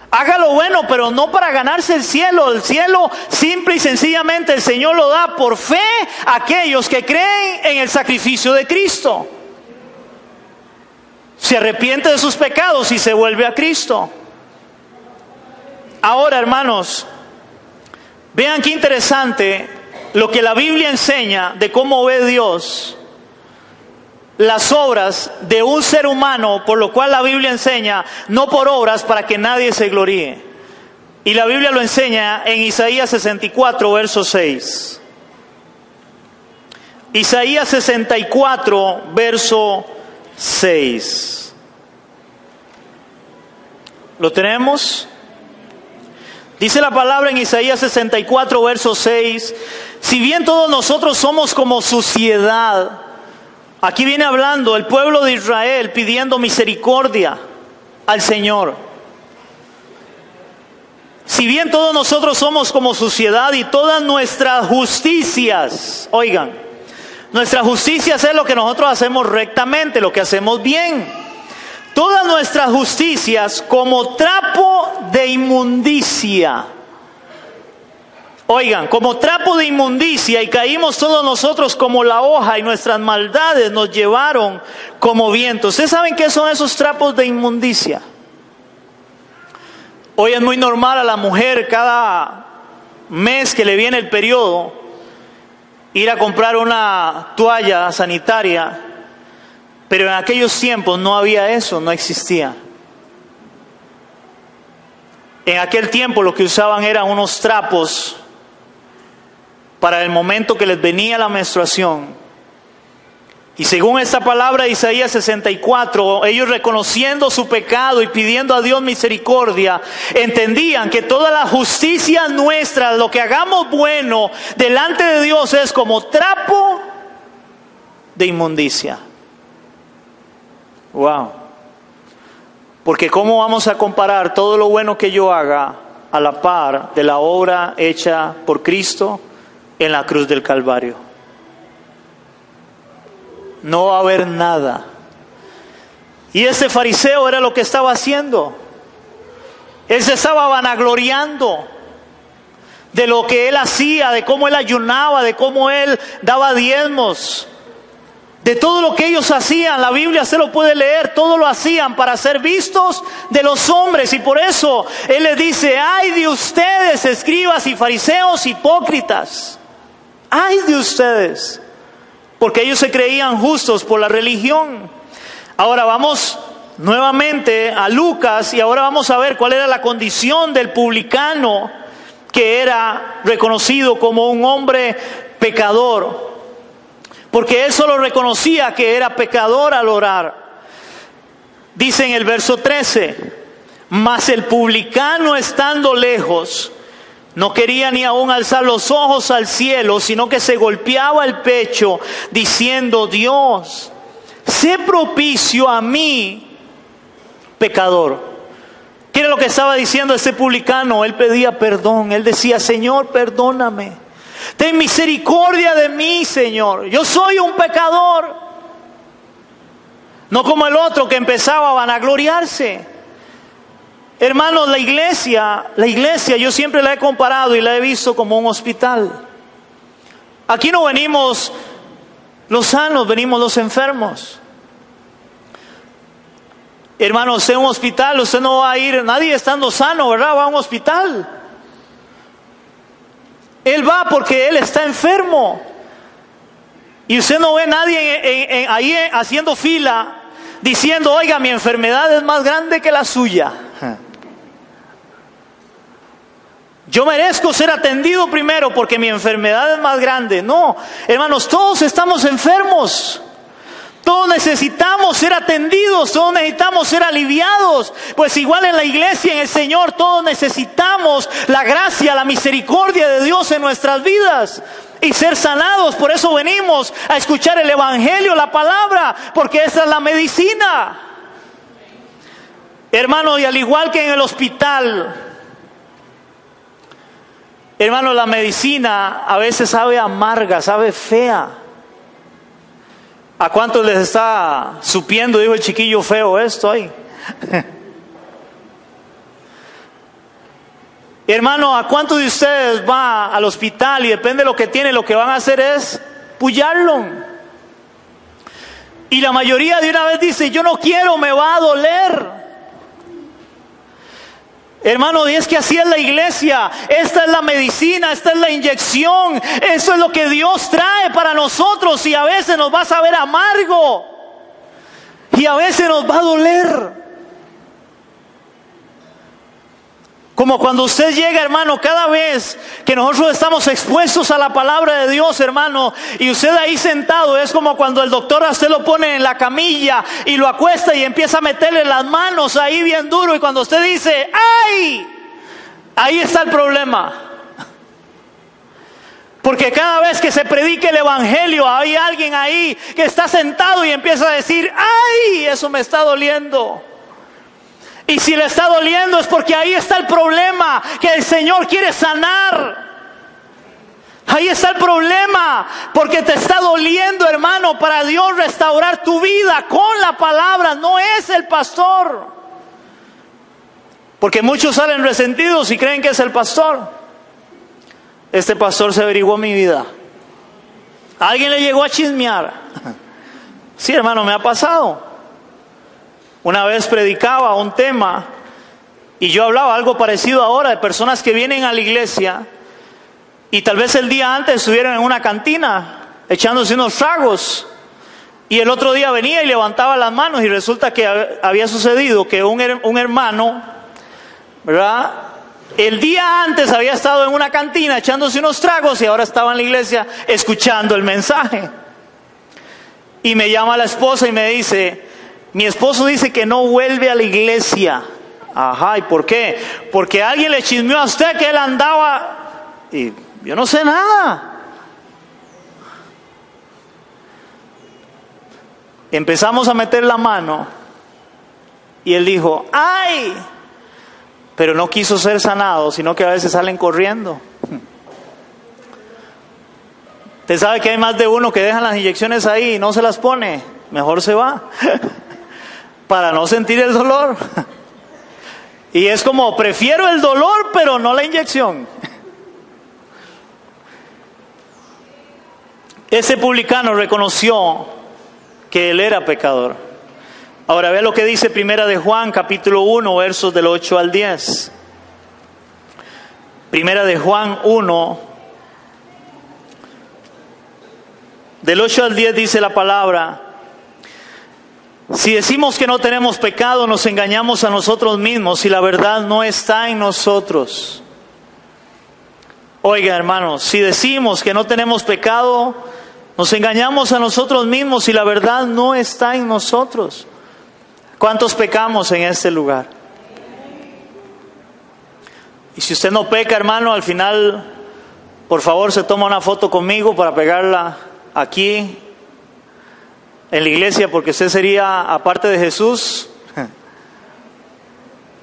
Haga lo bueno, pero no para ganarse el cielo. El cielo, simple y sencillamente, el Señor lo da por fe a aquellos que creen en el sacrificio de Cristo. Se arrepiente de sus pecados y se vuelve a Cristo. Ahora, hermanos, vean qué interesante lo que la Biblia enseña de cómo ve Dios las obras de un ser humano, por lo cual la Biblia enseña, no por obras para que nadie se gloríe. Y la Biblia lo enseña en Isaías 64, verso 6. Isaías 64, verso 6. ¿Lo tenemos? Dice la palabra en Isaías 64, verso 6, si bien todos nosotros somos como suciedad. Aquí viene hablando el pueblo de Israel pidiendo misericordia al Señor. Si bien todos nosotros somos como suciedad y todas nuestras justicias, oigan, nuestras justicias es lo que nosotros hacemos rectamente, lo que hacemos bien. Todas nuestras justicias como trapo de inmundicia. Oigan, como trapo de inmundicia, y caímos todos nosotros como la hoja, y nuestras maldades nos llevaron como viento. ¿Ustedes saben qué son esos trapos de inmundicia? Hoy es muy normal a la mujer cada mes que le viene el periodo ir a comprar una toalla sanitaria, pero en aquellos tiempos no había eso, no existía. En aquel tiempo lo que usaban eran unos trapos para el momento que les venía la menstruación. Y según esta palabra de Isaías 64, ellos reconociendo su pecado y pidiendo a Dios misericordia, entendían que toda la justicia nuestra, lo que hagamos bueno delante de Dios, es como trapo de inmundicia. Wow. Porque ¿cómo vamos a comparar todo lo bueno que yo haga a la par de la obra hecha por Cristo en la cruz del Calvario? No va a haber nada. Y este fariseo era lo que estaba haciendo. Él se estaba vanagloriando de lo que él hacía, de cómo él ayunaba, de cómo él daba diezmos, de todo lo que ellos hacían. La Biblia se lo puede leer, todo lo hacían para ser vistos de los hombres. Y por eso él les dice: ay de ustedes, escribas y fariseos hipócritas, ay de ustedes, porque ellos se creían justos por la religión. Ahora vamos nuevamente a Lucas y ahora vamos a ver cuál era la condición del publicano, que era reconocido como un hombre pecador, porque él solo reconocía que era pecador al orar. Dice en el verso 13: mas el publicano, estando lejos, no quería ni aún alzar los ojos al cielo, sino que se golpeaba el pecho, diciendo: Dios, sé propicio a mí, pecador. ¿Qué era lo que estaba diciendo este publicano? Él pedía perdón. Él decía: Señor, perdóname. Ten misericordia de mí, Señor. Yo soy un pecador. No como el otro que empezaba a vanagloriarse. Hermanos, la iglesia yo siempre la he comparado y la he visto como un hospital. Aquí no venimos los sanos, venimos los enfermos. Hermanos, en un hospital usted no va a ir, nadie estando sano, ¿verdad? Va a un hospital. Él va porque él está enfermo. Y usted no ve a nadie ahí haciendo fila diciendo: oiga, mi enfermedad es más grande que la suya. Yo merezco ser atendido primero porque mi enfermedad es más grande. No, hermanos, todos estamos enfermos. Todos necesitamos ser atendidos, todos necesitamos ser aliviados. Pues igual en la iglesia, en el Señor, todos necesitamos la gracia, la misericordia de Dios en nuestras vidas y ser sanados. Por eso venimos a escuchar el Evangelio, la palabra, porque esa es la medicina. Hermano, y al igual que en el hospital, hermano, la medicina a veces sabe amarga, sabe fea. ¿A cuántos les está supiendo, dijo el chiquillo feo, esto ahí? Hermano, ¿a cuántos de ustedes va al hospital y depende de lo que tiene, lo que van a hacer es pullarlo? Y la mayoría de una vez dice: yo no quiero, me va a doler. Hermano, y es que así es la iglesia. Esta es la medicina, esta es la inyección. Eso es lo que Dios trae para nosotros. Y a veces nos va a saber amargo. Y a veces nos va a doler. Como cuando usted llega, hermano, cada vez que nosotros estamos expuestos a la palabra de Dios, hermano, y usted ahí sentado, es como cuando el doctor a usted lo pone en la camilla y lo acuesta y empieza a meterle las manos ahí bien duro, y cuando usted dice: ¡ay! Ahí está el problema. Porque cada vez que se predique el Evangelio, hay alguien ahí que está sentado y empieza a decir: ¡ay! Eso me está doliendo. Y si le está doliendo es porque ahí está el problema que el Señor quiere sanar. Ahí está el problema, porque te está doliendo, hermano, para Dios restaurar tu vida con la palabra. No es el pastor. Porque muchos salen resentidos y creen que es el pastor. Este pastor se averiguó mi vida. Alguien le llegó a chismear. Sí, hermano, me ha pasado. Una vez predicaba un tema y yo hablaba algo parecido ahora de personas que vienen a la iglesia y tal vez el día antes estuvieron en una cantina echándose unos tragos y el otro día venía y levantaba las manos y resulta que había sucedido que un hermano, ¿verdad?, el día antes había estado en una cantina echándose unos tragos y ahora estaba en la iglesia escuchando el mensaje. Y me llama la esposa y me dice: mi esposo dice que no vuelve a la iglesia. Ajá, ¿y por qué? Porque alguien le chismeó a usted que él andaba. Y yo no sé nada. Empezamos a meter la mano y él dijo, ¡ay! Pero no quiso ser sanado, sino que a veces salen corriendo. Usted sabe que hay más de uno que dejan las inyecciones ahí y no se las pone. Mejor se va para no sentir el dolor. Y es como, prefiero el dolor, pero no la inyección. Ese publicano reconoció que él era pecador. Ahora vea lo que dice Primera de Juan, capítulo 1, versos del 8 al 10. Primera de Juan 1, del 8 al 10 dice la palabra: si decimos que no tenemos pecado, nos engañamos a nosotros mismos y la verdad no está en nosotros. Oiga, hermanos, si decimos que no tenemos pecado, nos engañamos a nosotros mismos y la verdad no está en nosotros. ¿Cuántos pecamos en este lugar? Y si usted no peca, hermano, al final, por favor, se toma una foto conmigo para pegarla aquí en la iglesia, porque usted sería aparte de Jesús,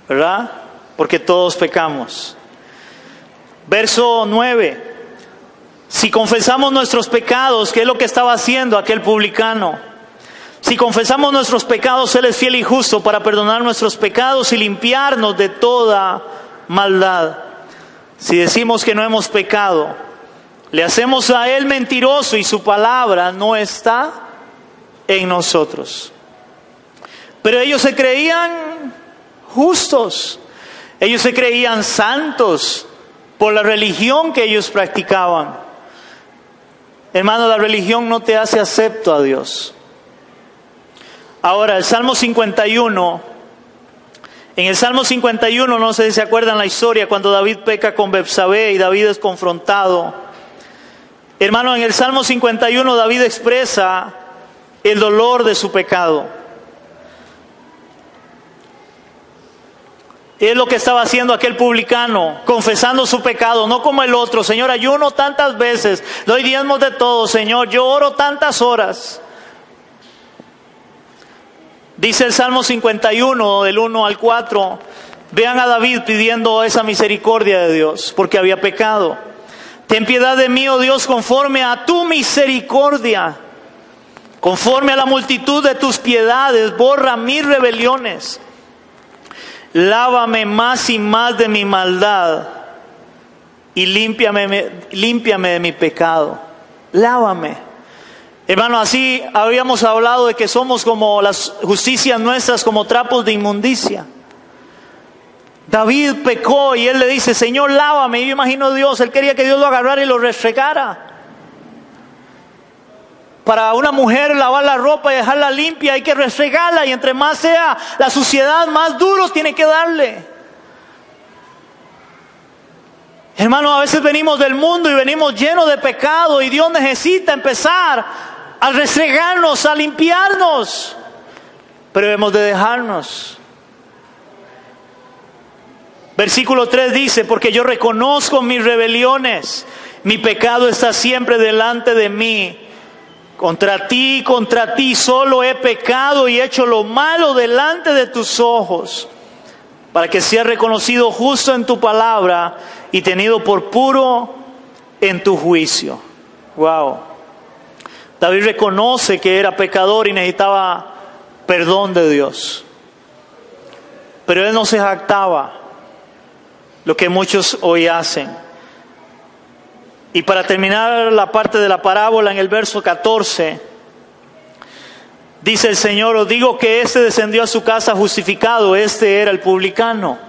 ¿verdad? Porque todos pecamos. Verso 9. Si confesamos nuestros pecados, ¿qué es lo que estaba haciendo aquel publicano? Si confesamos nuestros pecados, Él es fiel y justo para perdonar nuestros pecados y limpiarnos de toda maldad. Si decimos que no hemos pecado, le hacemos a Él mentiroso y su palabra no está en nosotros. Pero ellos se creían justos, ellos se creían santos por la religión que ellos practicaban. Hermano, la religión no te hace acepto a Dios. Ahora, el Salmo 51, en el Salmo 51, no sé si se acuerdan la historia, cuando David peca con Betsabé y David es confrontado. Hermano, en el Salmo 51 David expresa el dolor de su pecado. Es lo que estaba haciendo aquel publicano, confesando su pecado, no como el otro. Señor, ayuno tantas veces, doy diezmos de todo, Señor, yo oro tantas horas. Dice el Salmo 51, del 1 al 4, vean a David pidiendo esa misericordia de Dios, porque había pecado. Ten piedad de mí, oh Dios, conforme a tu misericordia, conforme a la multitud de tus piedades, borra mis rebeliones. Lávame más y más de mi maldad y límpiame de mi pecado. Lávame. Hermano, así habíamos hablado de que somos como las justicias nuestras, como trapos de inmundicia. David pecó y él le dice, Señor, lávame. Y yo imagino a Dios, él quería que Dios lo agarrara y lo restregara. Para una mujer lavar la ropa y dejarla limpia hay que restregarla, y entre más sea la suciedad, más duro tiene que darle. Hermano, a veces venimos del mundo y venimos llenos de pecado y Dios necesita empezar a restregarnos, a limpiarnos, pero hemos de dejarnos. Versículo 3 dice, porque yo reconozco mis rebeliones, mi pecado está siempre delante de mí. Contra ti solo he pecado y hecho lo malo delante de tus ojos, para que sea reconocido justo en tu palabra y tenido por puro en tu juicio. Wow. David reconoce que era pecador y necesitaba perdón de Dios. Pero él no se jactaba, lo que muchos hoy hacen. Y para terminar la parte de la parábola, en el verso 14, dice el Señor, os digo que este descendió a su casa justificado. Este era el publicano.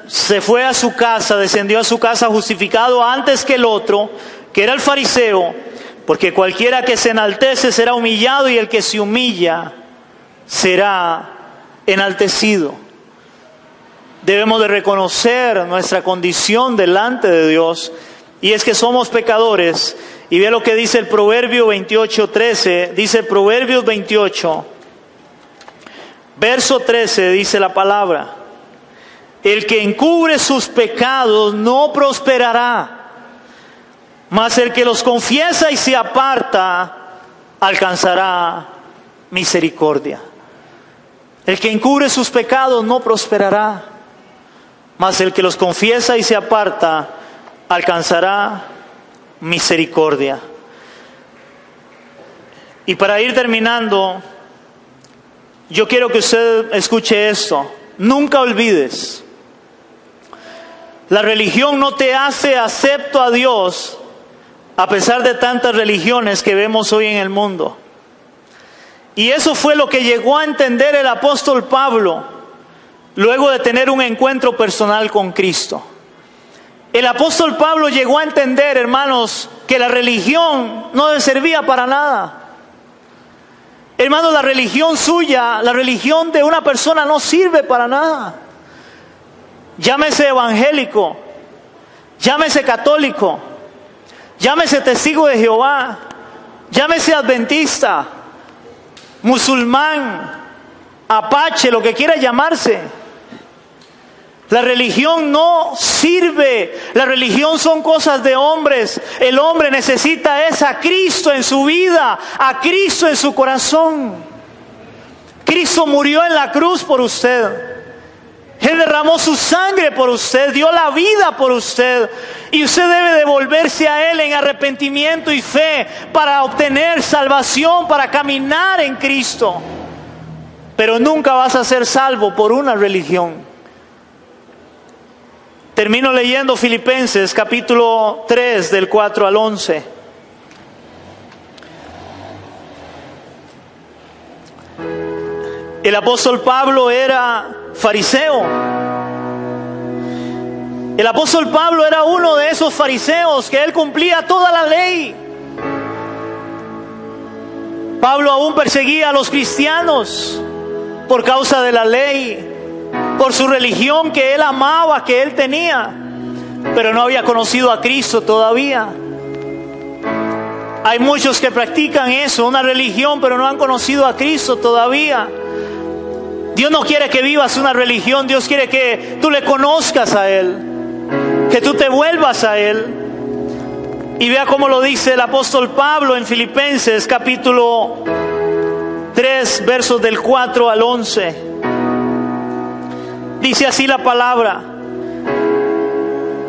Se fue a su casa, descendió a su casa justificado antes que el otro, que era el fariseo, porque cualquiera que se enaltece será humillado y el que se humilla será enaltecido. Debemos de reconocer nuestra condición delante de Dios, y es que somos pecadores. Y ve lo que dice el Proverbio 28:13. Dice Proverbios 28, verso 13, dice la palabra: el que encubre sus pecados no prosperará, mas el que los confiesa y se aparta alcanzará misericordia. El que encubre sus pecados no prosperará, mas el que los confiesa y se aparta alcanzará misericordia. Y para ir terminando, yo quiero que usted escuche esto. Nunca olvides, la religión no te hace acepto a Dios a pesar de tantas religiones que vemos hoy en el mundo. Y eso fue lo que llegó a entender el apóstol Pablo luego de tener un encuentro personal con Cristo. El apóstol Pablo llegó a entender, hermanos, que la religión no le servía para nada. Hermanos, la religión suya, la religión de una persona no sirve para nada. Llámese evangélico, llámese católico, llámese testigo de Jehová, llámese adventista, musulmán, apache, lo que quiera llamarse. La religión no sirve. La religión son cosas de hombres. El hombre necesita es a Cristo en su vida, a Cristo en su corazón. Cristo murió en la cruz por usted. Él derramó su sangre por usted, dio la vida por usted. Y usted debe devolverse a Él en arrepentimiento y fe para obtener salvación, para caminar en Cristo. Pero nunca vas a ser salvo por una religión. Termino leyendo Filipenses capítulo 3 del 4 al 11. El apóstol Pablo era fariseo. El apóstol Pablo era uno de esos fariseos que él cumplía toda la ley. Pablo aún perseguía a los cristianos por causa de la ley, por su religión que él amaba, que él tenía, pero no había conocido a Cristo todavía. Hay muchos que practican eso, una religión, pero no han conocido a Cristo todavía. Dios no quiere que vivas una religión, Dios quiere que tú le conozcas a Él, que tú te vuelvas a Él. Y vea cómo lo dice el apóstol Pablo en Filipenses capítulo 3, versos del 4 al 11. Dice así la palabra: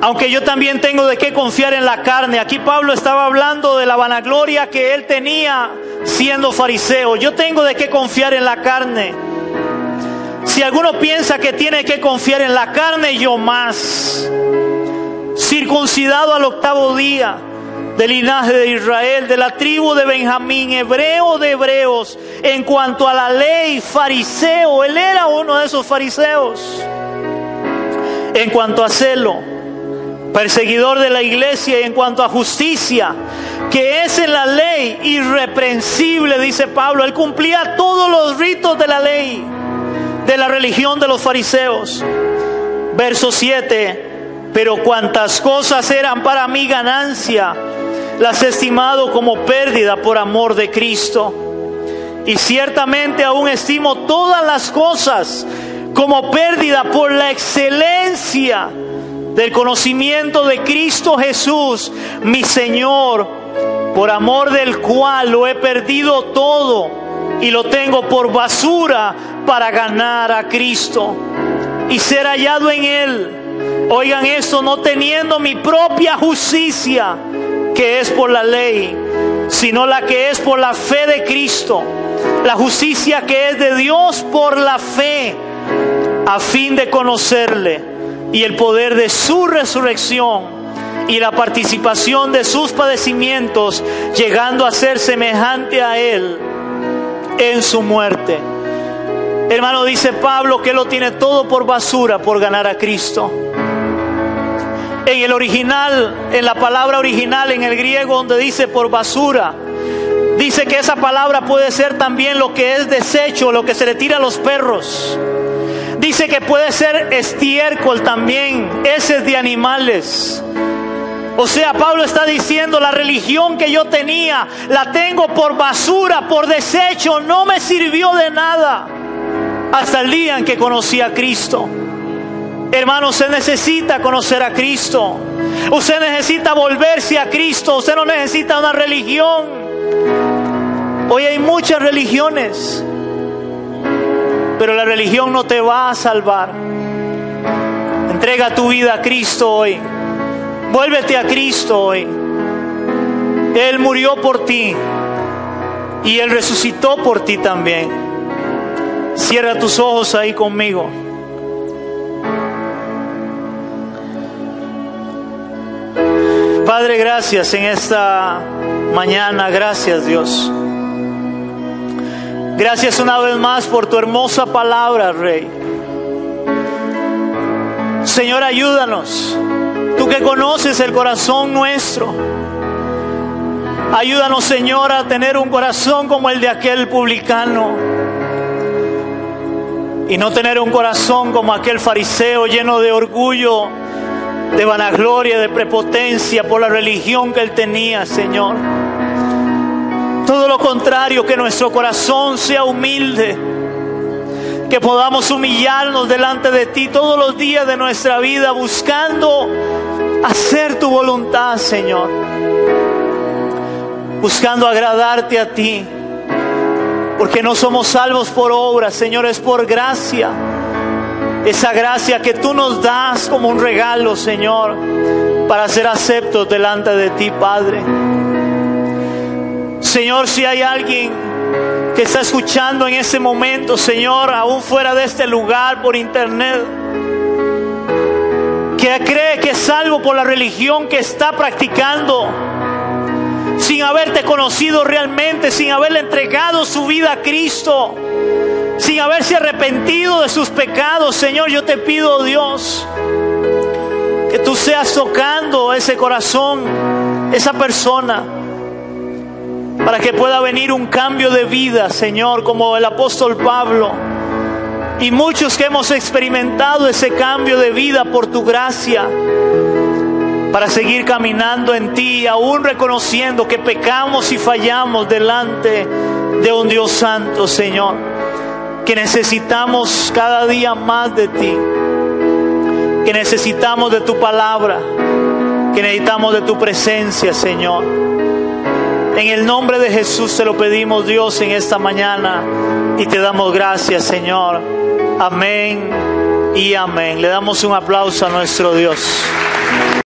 aunque yo también tengo de qué confiar en la carne. Aquí Pablo estaba hablando de la vanagloria que él tenía siendo fariseo. Yo tengo de qué confiar en la carne. Si alguno piensa que tiene que confiar en la carne, yo más. Circuncidado al 8º día, del linaje de Israel, de la tribu de Benjamín, hebreo de hebreos, en cuanto a la ley, fariseo. Él era uno de esos fariseos. En cuanto a celo, perseguidor de la iglesia. Y en cuanto a justicia, que es en la ley, irreprensible, dice Pablo. Él cumplía todos los ritos de la ley, de la religión de los fariseos. Verso 7: pero cuantas cosas eran para mí ganancia, las he estimado como pérdida por amor de Cristo. Y ciertamente aún estimo todas las cosas como pérdida por la excelencia del conocimiento de Cristo Jesús, mi Señor, por amor del cual lo he perdido todo y lo tengo por basura para ganar a Cristo y ser hallado en Él. Oigan esto: no teniendo mi propia justicia, que es por la ley, sino la que es por la fe de Cristo, la justicia que es de Dios por la fe, a fin de conocerle y el poder de su resurrección y la participación de sus padecimientos, llegando a ser semejante a Él en su muerte. Hermano, dice Pablo que Él lo tiene todo por basura por ganar a Cristo. En el original, en la palabra original, en el griego, donde dice por basura, dice que esa palabra puede ser también lo que es desecho, lo que se le tira a los perros. Dice que puede ser estiércol también, heces de animales. O sea, Pablo está diciendo: la religión que yo tenía, la tengo por basura, por desecho, no me sirvió de nada hasta el día en que conocí a Cristo. Hermano, usted necesita conocer a Cristo. Usted necesita volverse a Cristo. Usted no necesita una religión. Hoy hay muchas religiones, pero la religión no te va a salvar. Entrega tu vida a Cristo hoy. Vuélvete a Cristo hoy. Él murió por ti y Él resucitó por ti también. Cierra tus ojos ahí conmigo. Padre, gracias en esta mañana. Gracias, Dios. Gracias una vez más por tu hermosa palabra, Rey. Señor, ayúdanos. Tú que conoces el corazón nuestro. Ayúdanos, Señor, a tener un corazón como el de aquel publicano. Y no tener un corazón como aquel fariseo lleno de orgullo, de vanagloria, de prepotencia por la religión que él tenía, Señor. Todo lo contrario, que nuestro corazón sea humilde, que podamos humillarnos delante de ti todos los días de nuestra vida, buscando hacer tu voluntad, Señor, buscando agradarte a ti, porque no somos salvos por obras, Señor, es por gracia. Esa gracia que tú nos das como un regalo, Señor, para ser aceptos delante de ti, Padre. Señor, si hay alguien que está escuchando en ese momento, Señor, aún fuera de este lugar, por internet, que cree que es salvo por la religión que está practicando, sin haberte conocido realmente, sin haberle entregado su vida a Cristo, sin haberse arrepentido de sus pecados, Señor, yo te pido, Dios, que tú seas tocando ese corazón, esa persona, para que pueda venir un cambio de vida, Señor, como el apóstol Pablo y muchos que hemos experimentado ese cambio de vida por tu gracia, para seguir caminando en ti, aún reconociendo que pecamos y fallamos delante de un Dios santo, Señor, que necesitamos cada día más de ti, que necesitamos de tu palabra, que necesitamos de tu presencia, Señor. En el nombre de Jesús te lo pedimos, Dios, en esta mañana, y te damos gracias, Señor. Amén y amén. Le damos un aplauso a nuestro Dios.